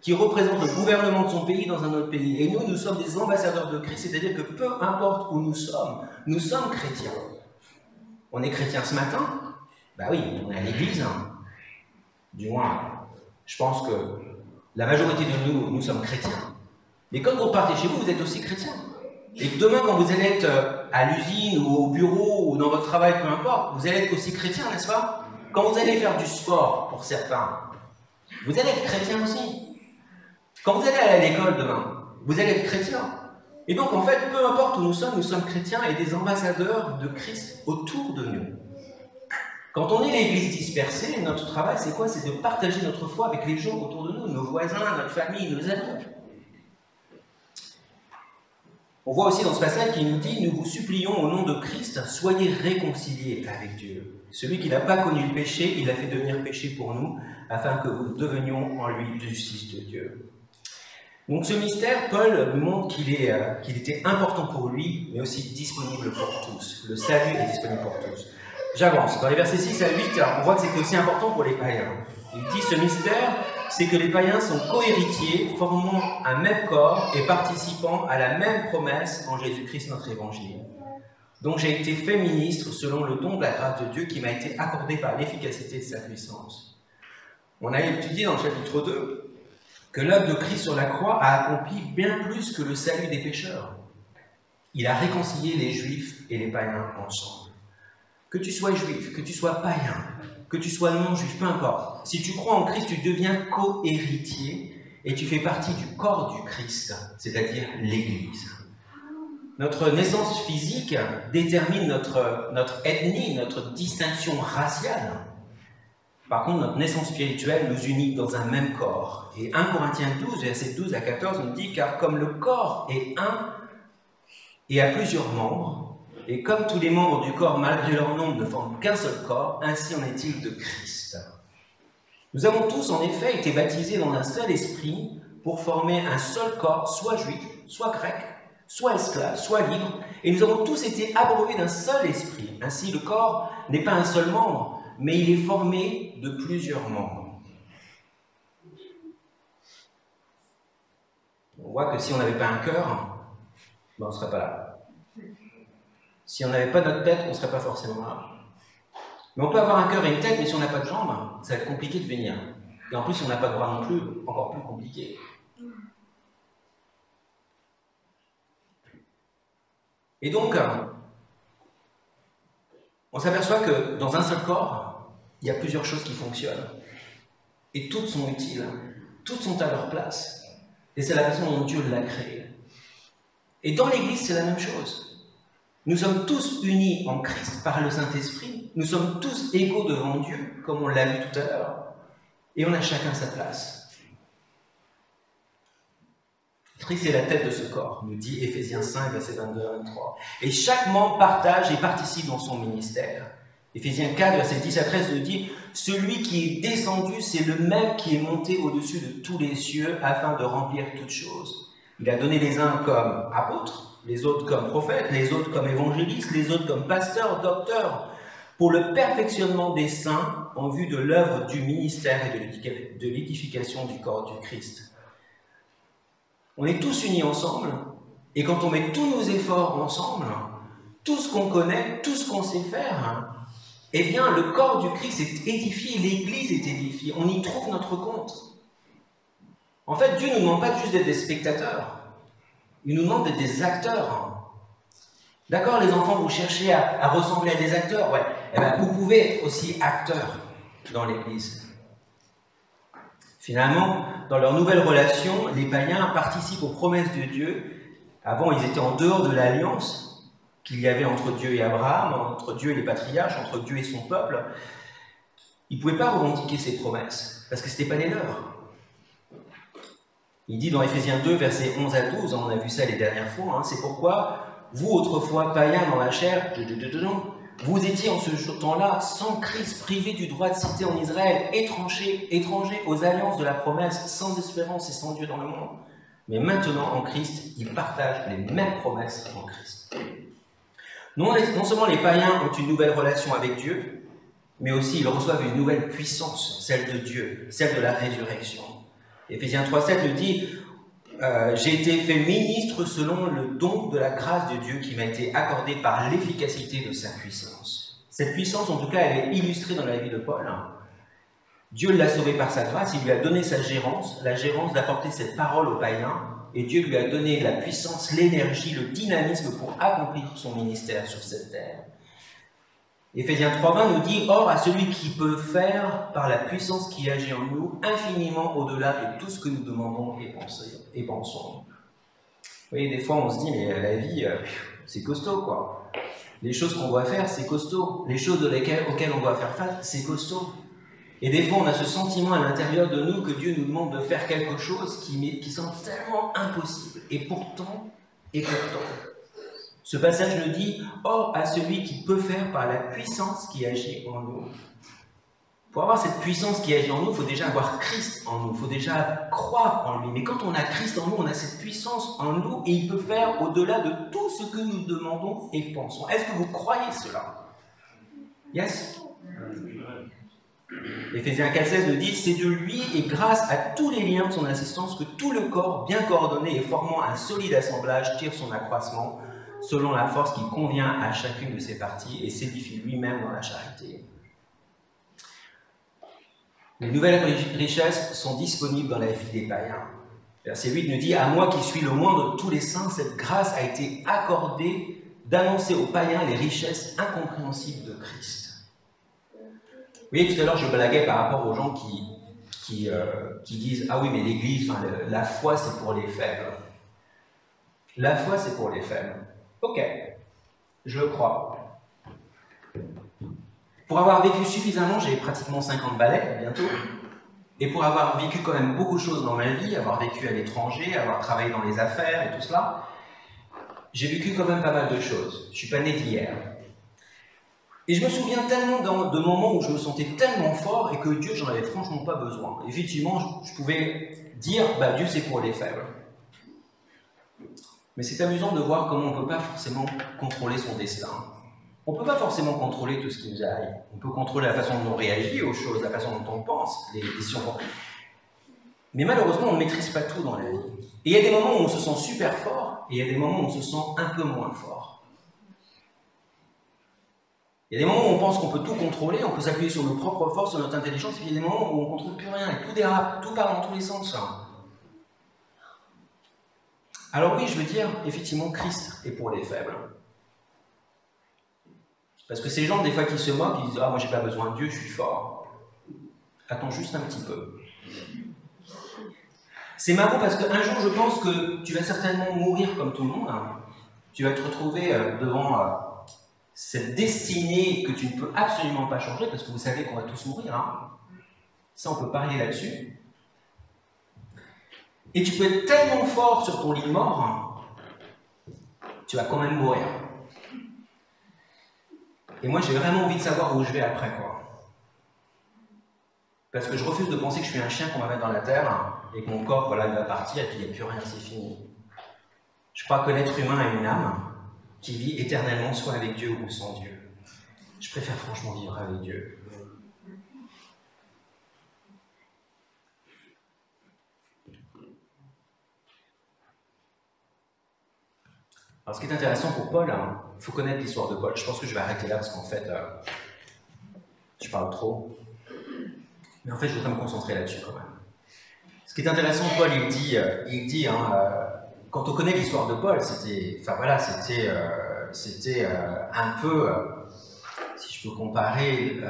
Speaker 4: qui représente le gouvernement de son pays dans un autre pays. Et nous sommes des ambassadeurs de Christ, c'est-à-dire que peu importe où nous sommes chrétiens. On est chrétien ce matin? Ben oui, on est à l'église. Du moins, je pense que la majorité de nous sommes chrétiens. Mais quand vous partez chez vous, vous êtes aussi chrétien. Et demain, quand vous allez être à l'usine ou au bureau ou dans votre travail, peu importe, vous allez être aussi chrétien, n'est-ce pas? Quand vous allez faire du sport, pour certains, vous allez être chrétien aussi. Quand vous allez aller à l'école demain, vous allez être chrétien. Et donc, en fait, peu importe où nous sommes chrétiens et des ambassadeurs de Christ autour de nous. Quand on est l'église dispersée, notre travail, c'est quoi? C'est de partager notre foi avec les gens autour de nous, nos voisins, notre famille, nos amis. On voit aussi dans ce passage qu'il nous dit « Nous vous supplions au nom de Christ, soyez réconciliés avec Dieu. Celui qui n'a pas connu le péché, il l'a fait devenir péché pour nous, afin que nous devenions en lui justice de Dieu. » Donc ce mystère, Paul nous montre qu'il était important pour lui, mais aussi disponible pour tous. Le salut est disponible pour tous. J'avance. Dans les versets 6 à 8, on voit que c'était aussi important pour les païens. Il dit ce mystère, c'est que les païens sont co-héritiers, formant un même corps et participant à la même promesse en Jésus-Christ, notre évangile. Donc j'ai été fait ministre selon le don de la grâce de Dieu qui m'a été accordé par l'efficacité de sa puissance. On a étudié dans le chapitre 2 que l'œuvre de Christ sur la croix a accompli bien plus que le salut des pécheurs. Il a réconcilié les Juifs et les païens ensemble. Que tu sois juif, que tu sois païen, que tu sois non-juif, peu importe. Si tu crois en Christ, tu deviens co-héritier et tu fais partie du corps du Christ, c'est-à-dire l'Église. Notre naissance physique détermine notre ethnie, notre distinction raciale. Par contre, notre naissance spirituelle nous unit dans un même corps. Et 1 Corinthiens 12, versets 12 à 14, nous dit « Car comme le corps est un et a plusieurs membres, et comme tous les membres du corps, malgré leur nombre, ne forment qu'un seul corps, ainsi en est-il de Christ. » Nous avons tous, en effet, été baptisés dans un seul esprit pour former un seul corps, soit juif, soit grec, soit esclave, soit libre, et nous avons tous été abreuvés d'un seul esprit. Ainsi, le corps n'est pas un seul membre, mais il est formé de plusieurs membres. On voit que si on n'avait pas un cœur, ben on ne serait pas là. Si on n'avait pas notre tête, on ne serait pas forcément là. Mais on peut avoir un cœur et une tête, mais si on n'a pas de jambes, ça va être compliqué de venir. Et en plus, si on n'a pas de bras non plus, encore plus compliqué. Et donc, on s'aperçoit que dans un seul corps, il y a plusieurs choses qui fonctionnent. Et toutes sont utiles, toutes sont à leur place. Et c'est la façon dont Dieu l'a créé. Et dans l'Église, c'est la même chose. Nous sommes tous unis en Christ par le Saint-Esprit. Nous sommes tous égaux devant Dieu, comme on l'a vu tout à l'heure. Et on a chacun sa place. Christ est la tête de ce corps, nous dit Éphésiens 5, versets 22 à 23. Et chaque membre partage et participe dans son ministère. Éphésiens 4, verset 10 à 13 nous dit « Celui qui est descendu, c'est le même qui est monté au-dessus de tous les cieux afin de remplir toutes choses. Il a donné les uns comme apôtres, les autres comme prophètes, les autres comme évangélistes, les autres comme pasteurs, docteurs, pour le perfectionnement des saints en vue de l'œuvre du ministère et de l'édification du corps du Christ. » On est tous unis ensemble, et quand on met tous nos efforts ensemble, tout ce qu'on connaît, tout ce qu'on sait faire, eh bien, le corps du Christ est édifié, l'Église est édifiée, on y trouve notre compte. En fait, Dieu ne nous demande pas juste d'être des spectateurs, il nous demande d'être des acteurs. D'accord, les enfants, vous cherchez à ressembler à des acteurs, ouais. Eh bien, vous pouvez être aussi acteurs dans l'Église. Finalement, dans leur nouvelle relation, les païens participent aux promesses de Dieu. Avant, ils étaient en dehors de l'alliance qu'il y avait entre Dieu et Abraham, entre Dieu et les patriarches, entre Dieu et son peuple. Ils ne pouvaient pas revendiquer ces promesses, parce que ce n'était pas les leurs. Il dit dans Éphésiens 2, versets 11 à 12, on a vu ça les dernières fois, c'est pourquoi, vous autrefois païens dans la chair, vous étiez en ce temps-là sans Christ, privés du droit de cité en Israël, étrangers aux alliances de la promesse, sans espérance et sans Dieu dans le monde. Mais maintenant, en Christ, ils partagent les mêmes promesses en Christ. Non seulement les païens ont une nouvelle relation avec Dieu, mais aussi ils reçoivent une nouvelle puissance, celle de Dieu, celle de la résurrection. Éphésiens 3,7 nous dit « J'ai été fait ministre selon le don de la grâce de Dieu qui m'a été accordée par l'efficacité de sa puissance. » Cette puissance, en tout cas, elle est illustrée dans la vie de Paul. Dieu l'a sauvé par sa grâce, il lui a donné sa gérance, la gérance d'apporter cette parole aux païens, et Dieu lui a donné la puissance, l'énergie, le dynamisme pour accomplir son ministère sur cette terre. Éphésiens 3,20 nous dit « Or, à celui qui peut faire, par la puissance qui agit en nous, infiniment au-delà de tout ce que nous demandons et pensons. » Vous voyez, des fois, on se dit « Mais la vie, c'est costaud, quoi. Les choses qu'on doit faire, c'est costaud. Les choses auxquelles on doit faire face, c'est costaud. » Et des fois, on a ce sentiment à l'intérieur de nous que Dieu nous demande de faire quelque chose qui semble tellement impossible. Et pourtant, ce passage nous dit « Or, à celui qui peut faire par la puissance qui agit en nous. » Pour avoir cette puissance qui agit en nous, il faut déjà avoir Christ en nous, il faut déjà croire en lui. Mais quand on a Christ en nous, on a cette puissance en nous et il peut faire au-delà de tout ce que nous demandons et pensons. Est-ce que vous croyez cela? Yes? Éphésiens 4,16 nous dit « C'est de lui et grâce à tous les liens de son assistance que tout le corps, bien coordonné et formant un solide assemblage, tire son accroissement selon la force qui convient à chacune de ses parties et s'édifie lui-même dans la charité. » Les nouvelles richesses sont disponibles dans la vie des païens. Verset 8 nous dit « À moi qui suis le moindre de tous les saints, cette grâce a été accordée d'annoncer aux païens les richesses incompréhensibles de Christ. » Vous voyez, tout à l'heure, je blaguais par rapport aux gens qui disent « Ah oui, mais l'Église, la foi, c'est pour les faibles. » La foi, c'est pour les faibles. Ok, je le crois. Pour avoir vécu suffisamment, j'ai pratiquement 50 balais, bientôt, et pour avoir vécu quand même beaucoup de choses dans ma vie, avoir vécu à l'étranger, avoir travaillé dans les affaires et tout cela, j'ai vécu quand même pas mal de choses. Je ne suis pas né d'hier. Et je me souviens tellement de moments où je me sentais tellement fort et que Dieu, j'en avais franchement pas besoin. Effectivement, je pouvais dire, bah, Dieu c'est pour les faibles. Mais c'est amusant de voir comment on ne peut pas forcément contrôler son destin. On ne peut pas forcément contrôler tout ce qui nous arrive. On peut contrôler la façon dont on réagit aux choses, la façon dont on pense, les décisions. Mais malheureusement, on ne maîtrise pas tout dans la vie. Et il y a des moments où on se sent super fort, et il y a des moments où on se sent un peu moins fort. Il y a des moments où on pense qu'on peut tout contrôler, on peut s'appuyer sur nos propres forces, sur notre intelligence, et puis il y a des moments où on ne contrôle plus rien, et tout dérape, tout part dans tous les sens. Alors oui, je veux dire, effectivement, Christ est pour les faibles. Parce que ces gens, des fois, qui se moquent, ils disent « Ah, moi, j'ai pas besoin de Dieu, je suis fort. » Attends juste un petit peu. C'est marrant parce qu'un jour, je pense que tu vas certainement mourir comme tout le monde. Tu vas te retrouver devant cette destinée que tu ne peux absolument pas changer, parce que vous savez qu'on va tous mourir. Ça, on peut parier là-dessus. Et tu peux être tellement fort sur ton lit de mort, tu vas quand même mourir. Et moi, j'ai vraiment envie de savoir où je vais après, quoi. Parce que je refuse de penser que je suis un chien qu'on va mettre dans la terre et que mon corps, voilà, il va partir et puis il n'y a plus rien, c'est fini. Je crois que l'être humain a une âme qui vit éternellement soit avec Dieu ou sans Dieu. Je préfère franchement vivre avec Dieu. Alors, ce qui est intéressant pour Paul, il faut connaître l'histoire de Paul. Je pense que je vais arrêter là parce qu'en fait, je parle trop. Mais en fait, je voudrais me concentrer là-dessus quand même. Ce qui est intéressant, Paul, il dit quand on connaît l'histoire de Paul, c'était un peu, si je peux comparer,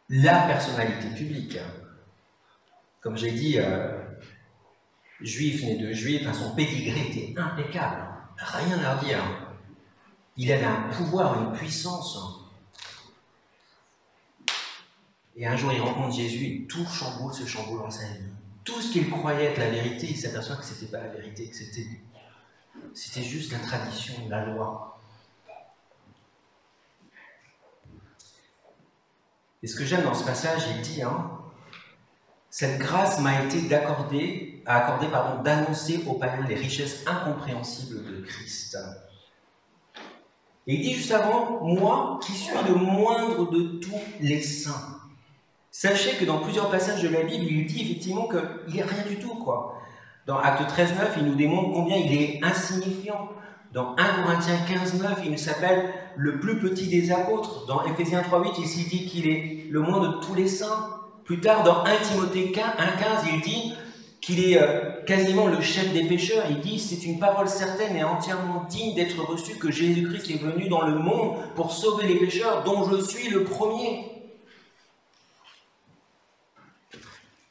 Speaker 4: la personnalité publique. Comme j'ai dit, juif, né de juif, son pédigré était impeccable, rien à redire. Il avait un pouvoir, une puissance. Et un jour, il rencontre Jésus et tout se chamboule dans sa vie. Tout ce qu'il croyait être la vérité, il s'aperçoit que ce n'était pas la vérité, que c'était juste la tradition, la loi. Et ce que j'aime dans ce passage, il dit, cette grâce m'a été accordée, d'annoncer aux païens les richesses incompréhensibles de Christ. Et il dit juste avant, moi qui suis le moindre de tous les saints. Sachez que dans plusieurs passages de la Bible, il dit effectivement qu'il n'est rien du tout, quoi. Dans Acte 13, 9, il nous démontre combien il est insignifiant. Dans 1 Corinthiens 15, 9, il s'appelle le plus petit des apôtres. Dans Éphésiens 3, 8, il s'y dit qu'il est le moins de tous les saints. Plus tard, dans 1 Timothée 1, 15, il dit qu'il est quasiment le chef des pécheurs. Il dit, c'est une parole certaine et entièrement digne d'être reçue que Jésus-Christ est venu dans le monde pour sauver les pécheurs, dont je suis le premier.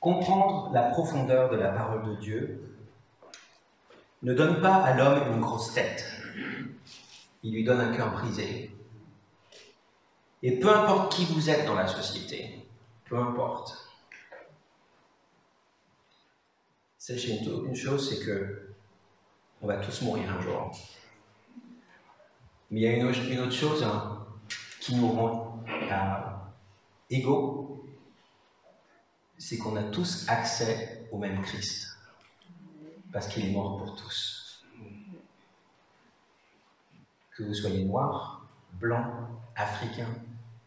Speaker 4: Comprendre la profondeur de la parole de Dieu ne donne pas à l'homme une grosse tête. Il lui donne un cœur brisé. Et peu importe qui vous êtes dans la société, peu importe. Sachez une chose, c'est que on va tous mourir un jour. Mais il y a une autre chose qui nous rend égaux, c'est qu'on a tous accès au même Christ, parce qu'il est mort pour tous. Que vous soyez noir, blanc, africain,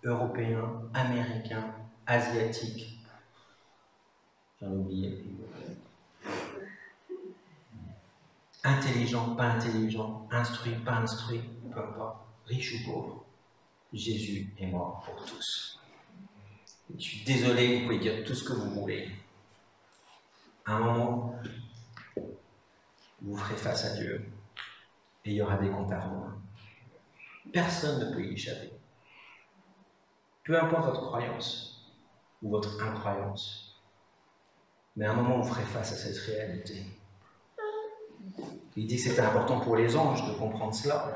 Speaker 4: européen, américain, asiatique, j'en ai oublié, intelligent, pas intelligent, instruit, pas instruit, peu importe, riche ou pauvre, Jésus est mort pour tous. Je suis désolé, vous pouvez dire tout ce que vous voulez. À un moment, vous ferez face à Dieu et il y aura des comptes à rendre. Personne ne peut y échapper. Peu importe votre croyance ou votre incroyance, mais à un moment, vous ferez face à cette réalité. Il dit que c'était important pour les anges de comprendre cela.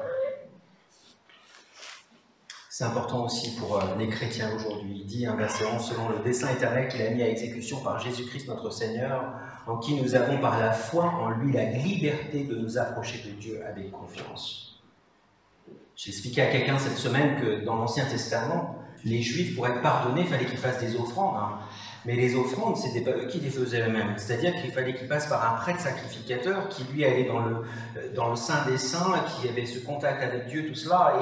Speaker 4: C'est important aussi pour les chrétiens aujourd'hui. Il dit un verset 11, selon le dessein éternel qu'il a mis à exécution par Jésus-Christ notre Seigneur, en qui nous avons par la foi en lui la liberté de nous approcher de Dieu avec confiance. J'ai expliqué à quelqu'un cette semaine que dans l'Ancien Testament, les Juifs, pour être pardonnés, il fallait qu'ils fassent des offrandes. Mais les offrandes, ce n'était pas eux qui les faisaient eux-mêmes. C'est-à-dire qu'il fallait qu'ils passent par un prêtre sacrificateur qui, lui, allait dans le Saint des Saints, qui avait ce contact avec Dieu, tout cela.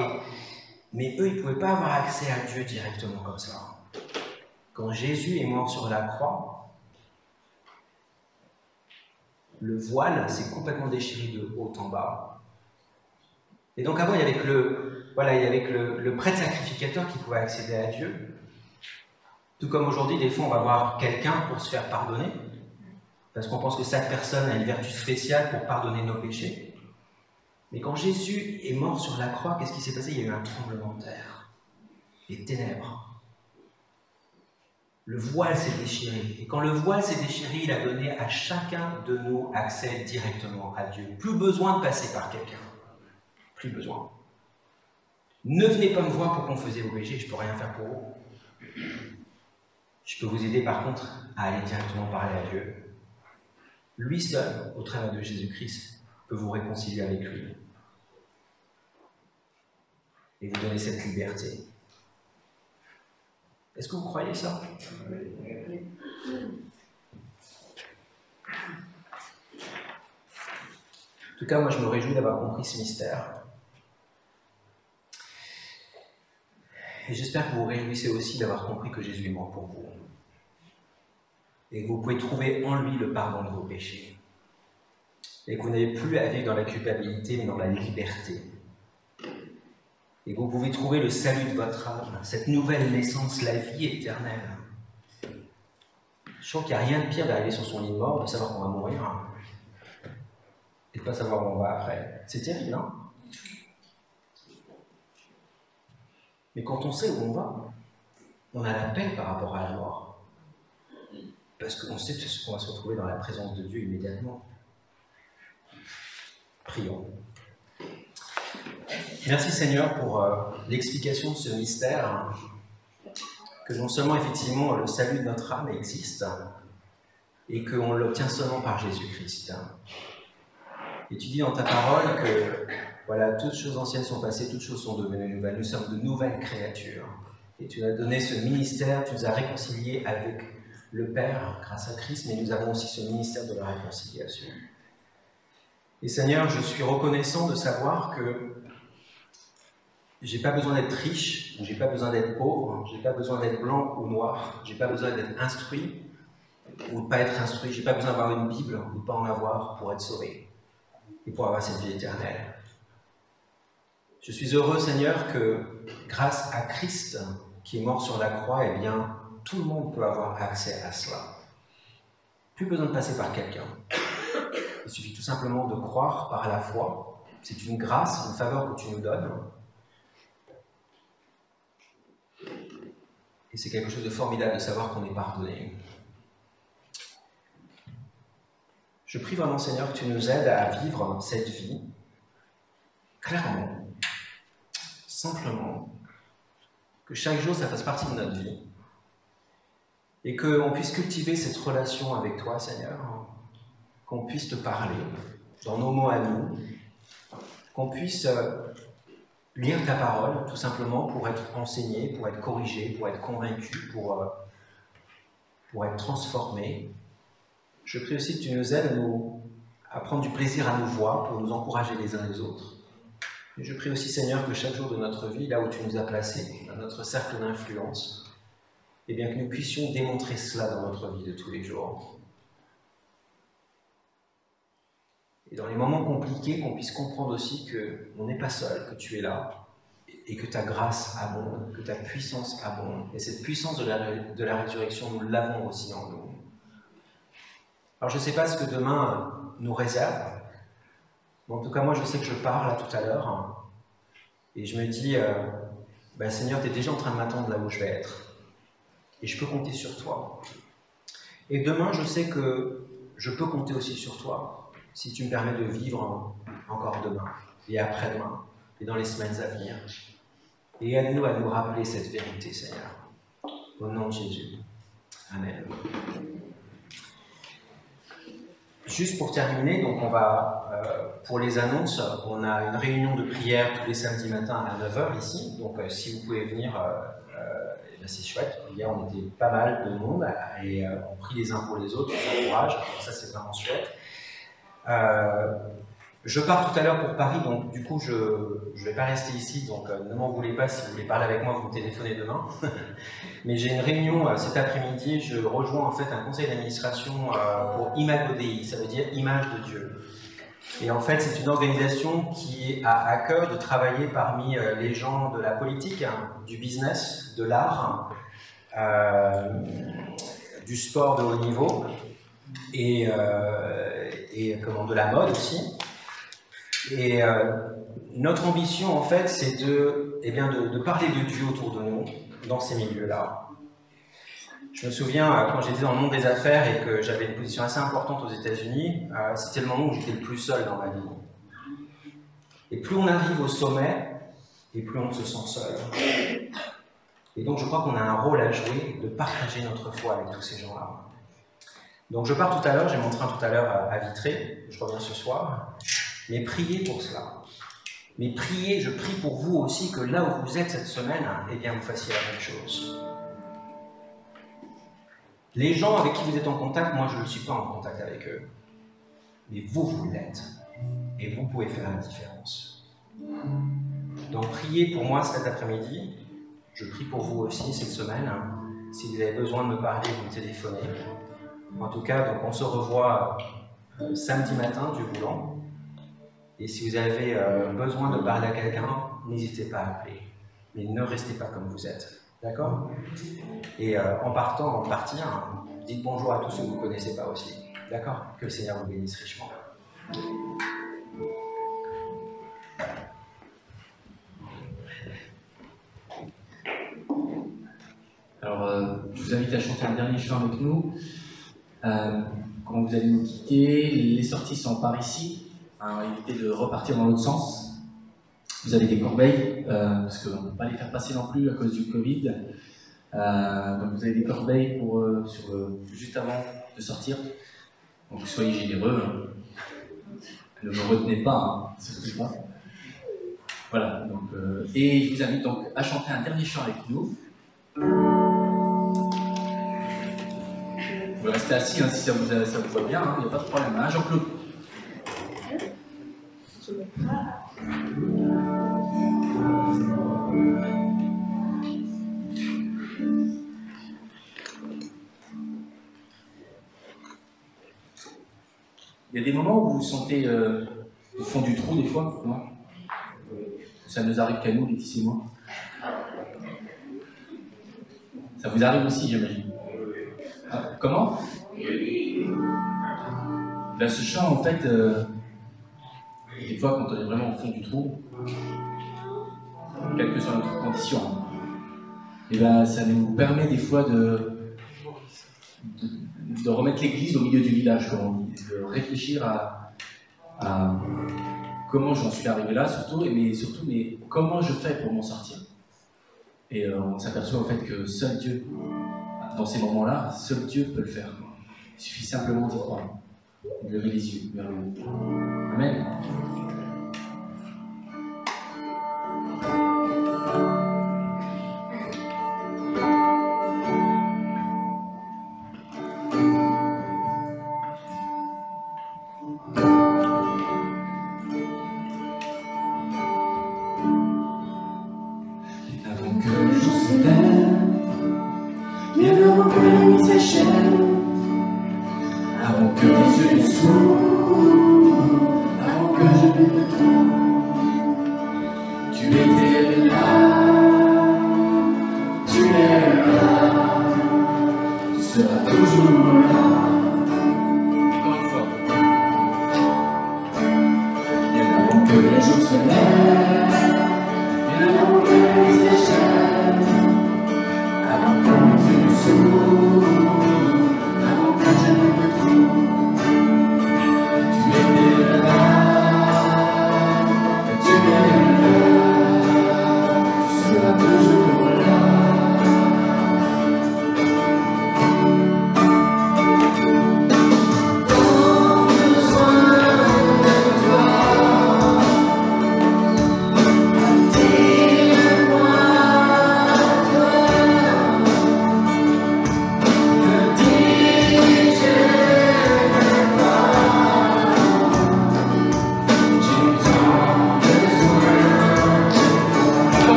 Speaker 4: Mais eux, ils ne pouvaient pas avoir accès à Dieu directement comme ça. Quand Jésus est mort sur la croix, le voile s'est complètement déchiré de haut en bas. Et donc avant, il y avait que le prêtre sacrificateur qui pouvait accéder à Dieu. Tout comme aujourd'hui, des fois, on va voir quelqu'un pour se faire pardonner, parce qu'on pense que cette personne a une vertu spéciale pour pardonner nos péchés. Mais quand Jésus est mort sur la croix, qu'est-ce qui s'est passé? Il y a eu un tremblement de terre, les ténèbres. Le voile s'est déchiré. Et quand le voile s'est déchiré, il a donné à chacun de nous accès directement à Dieu. Plus besoin de passer par quelqu'un. Plus besoin. Ne venez pas me voir pour confesser vos péchés, je ne peux rien faire pour vous. Je peux vous aider par contre à aller directement parler à Dieu. Lui seul, au travers de Jésus-Christ, peut vous réconcilier avec lui. et vous donner cette liberté. Est-ce que vous croyez ça? En tout cas, moi, je me réjouis d'avoir compris ce mystère. Et j'espère que vous vous réjouissez aussi d'avoir compris que Jésus est mort pour vous. Et que vous pouvez trouver en lui le pardon de vos péchés. Et que vous n'avez plus à vivre dans la culpabilité, mais dans la liberté. Et que vous pouvez trouver le salut de votre âme, cette nouvelle naissance, la vie éternelle. Je trouve qu'il n'y a rien de pire d'arriver sur son lit de mort, de savoir qu'on va mourir, et de ne pas savoir où on va après. C'est terrible, non? Mais quand on sait où on va, on a la paix par rapport à la mort. Parce qu'on sait qu'on va se retrouver dans la présence de Dieu immédiatement. Prions. Merci Seigneur pour l'explication de ce mystère, que non seulement effectivement le salut de notre âme existe, et qu'on l'obtient seulement par Jésus-Christ. Et tu dis dans ta parole que voilà, toutes choses anciennes sont passées, toutes choses sont devenues nouvelles, nous sommes de nouvelles créatures. Et tu nous as donné ce ministère, tu nous as réconciliés avec le Père grâce à Christ, mais nous avons aussi ce ministère de la réconciliation. Et Seigneur, je suis reconnaissant de savoir que j'ai pas besoin d'être riche, j'ai pas besoin d'être pauvre, j'ai pas besoin d'être blanc ou noir, j'ai pas besoin d'être instruit ou de pas être instruit, j'ai pas besoin d'avoir une Bible ou de pas en avoir pour être sauvé et pour avoir cette vie éternelle. Je suis heureux, Seigneur, que grâce à Christ qui est mort sur la croix, eh bien, tout le monde peut avoir accès à cela. Plus besoin de passer par quelqu'un. Il suffit tout simplement de croire par la foi. C'est une grâce, une faveur que tu nous donnes. Et c'est quelque chose de formidable de savoir qu'on est pardonné. Je prie vraiment, Seigneur, que tu nous aides à vivre cette vie clairement, simplement, que chaque jour ça fasse partie de notre vie et qu'on puisse cultiver cette relation avec toi, Seigneur, qu'on puisse te parler dans nos mots à nous, qu'on puisse lire ta parole, tout simplement, pour être enseigné, pour être corrigé, pour être convaincu, pour être transformé. Je prie aussi que tu nous aides à prendre du plaisir à nous voir, pour nous encourager les uns les autres. Et je prie aussi, Seigneur, que chaque jour de notre vie, là où tu nous as placés, dans notre cercle d'influence, eh bien que nous puissions démontrer cela dans notre vie de tous les jours. Et dans les moments compliqués, qu'on puisse comprendre aussi qu'on n'est pas seul, que tu es là, et que ta grâce abonde, que ta puissance abonde. Et cette puissance de la résurrection, nous l'avons aussi en nous. Alors je ne sais pas ce que demain nous réserve, mais en tout cas moi je sais que je pars là tout à l'heure, et je me dis, Seigneur, tu es déjà en train de m'attendre là où je vais être, et je peux compter sur toi. Et demain je sais que je peux compter aussi sur toi, si tu me permets de vivre encore demain, et après-demain, et dans les semaines à venir. Et aide-nous à nous rappeler cette vérité, Seigneur. Au nom de Jésus. Amen. Juste pour terminer, donc on va, pour les annonces, on a une réunion de prière tous les samedis matins à 9h ici. Donc si vous pouvez venir, c'est chouette. Hier on était pas mal de monde et on prie les uns pour les autres, on s'encourage. Ça c'est vraiment chouette. Je pars tout à l'heure pour Paris, donc du coup je ne vais pas rester ici, donc ne m'en voulez pas, si vous voulez parler avec moi, vous me téléphonez demain. Mais j'ai une réunion cet après-midi, je rejoins en fait un conseil d'administration pour Imago Dei, ça veut dire image de Dieu. Et en fait c'est une organisation qui a à cœur de travailler parmi les gens de la politique, du business, de l'art, du sport de haut niveau et de la mode aussi. Et notre ambition, en fait, c'est de parler de Dieu autour de nous, dans ces milieux-là. Je me souviens, quand j'étais dans le monde des affaires et que j'avais une position assez importante aux États-Unis, c'était le moment où j'étais le plus seul dans ma vie. Et plus on arrive au sommet, et plus on se sent seul. Et donc, je crois qu'on a un rôle à jouer de partager notre foi avec tous ces gens-là. Donc, je pars tout à l'heure, j'ai mon train tout à l'heure à Vitré, je reviens ce soir. Mais priez pour cela. Mais priez, je prie pour vous aussi que là où vous êtes cette semaine, eh bien vous fassiez la même chose. Les gens avec qui vous êtes en contact, moi je ne suis pas en contact avec eux. Mais vous l'êtes. Et vous pouvez faire la différence. Donc priez pour moi cet après-midi. Je prie pour vous aussi cette semaine. Si vous avez besoin de me parler, vous me téléphonez. En tout cas, donc on se revoit samedi matin du boulot. Et si vous avez besoin de parler à quelqu'un, n'hésitez pas à appeler. Mais ne restez pas comme vous êtes. D'accord? Et en partant, dites bonjour à tous ceux que vous ne connaissez pas aussi. D'accord? Que le Seigneur vous bénisse richement.
Speaker 3: Alors, je vous invite à chanter un dernier chant avec nous. Quand vous allez nous quitter, les sorties sont par ici. Évitez de repartir dans l'autre sens. Vous avez des corbeilles, parce qu'on ne peut pas les faire passer non plus à cause du Covid. Donc vous avez des corbeilles pour, juste avant de sortir. Donc soyez généreux. Ne me retenez pas, surtout pas. Voilà. Donc, et je vous invite donc à chanter un dernier chant avec nous. Vous pouvez rester assis si ça vous va bien, il n'y a pas de problème. Hein, Jean-Claude? Il y a des moments où vous vous sentez au fond du trou des fois, non? Ça nous arrive qu'à nous, Laetitia et moi. Ça vous arrive aussi, j'imagine. Ah, comment? Ben, ce chant, en fait, des fois, quand on est vraiment au fond du trou, quelle que soit notre condition, et ben, ça nous permet des fois de remettre l'église au milieu du village, comme on dit, de réfléchir à comment j'en suis arrivé là, mais comment je fais pour m'en sortir. Et on s'aperçoit en fait que seul Dieu, dans ces moments-là, seul Dieu peut le faire. Il suffit simplement d'y croire, de lever les yeux vers le haut. Amen.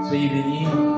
Speaker 3: Soyez bénis.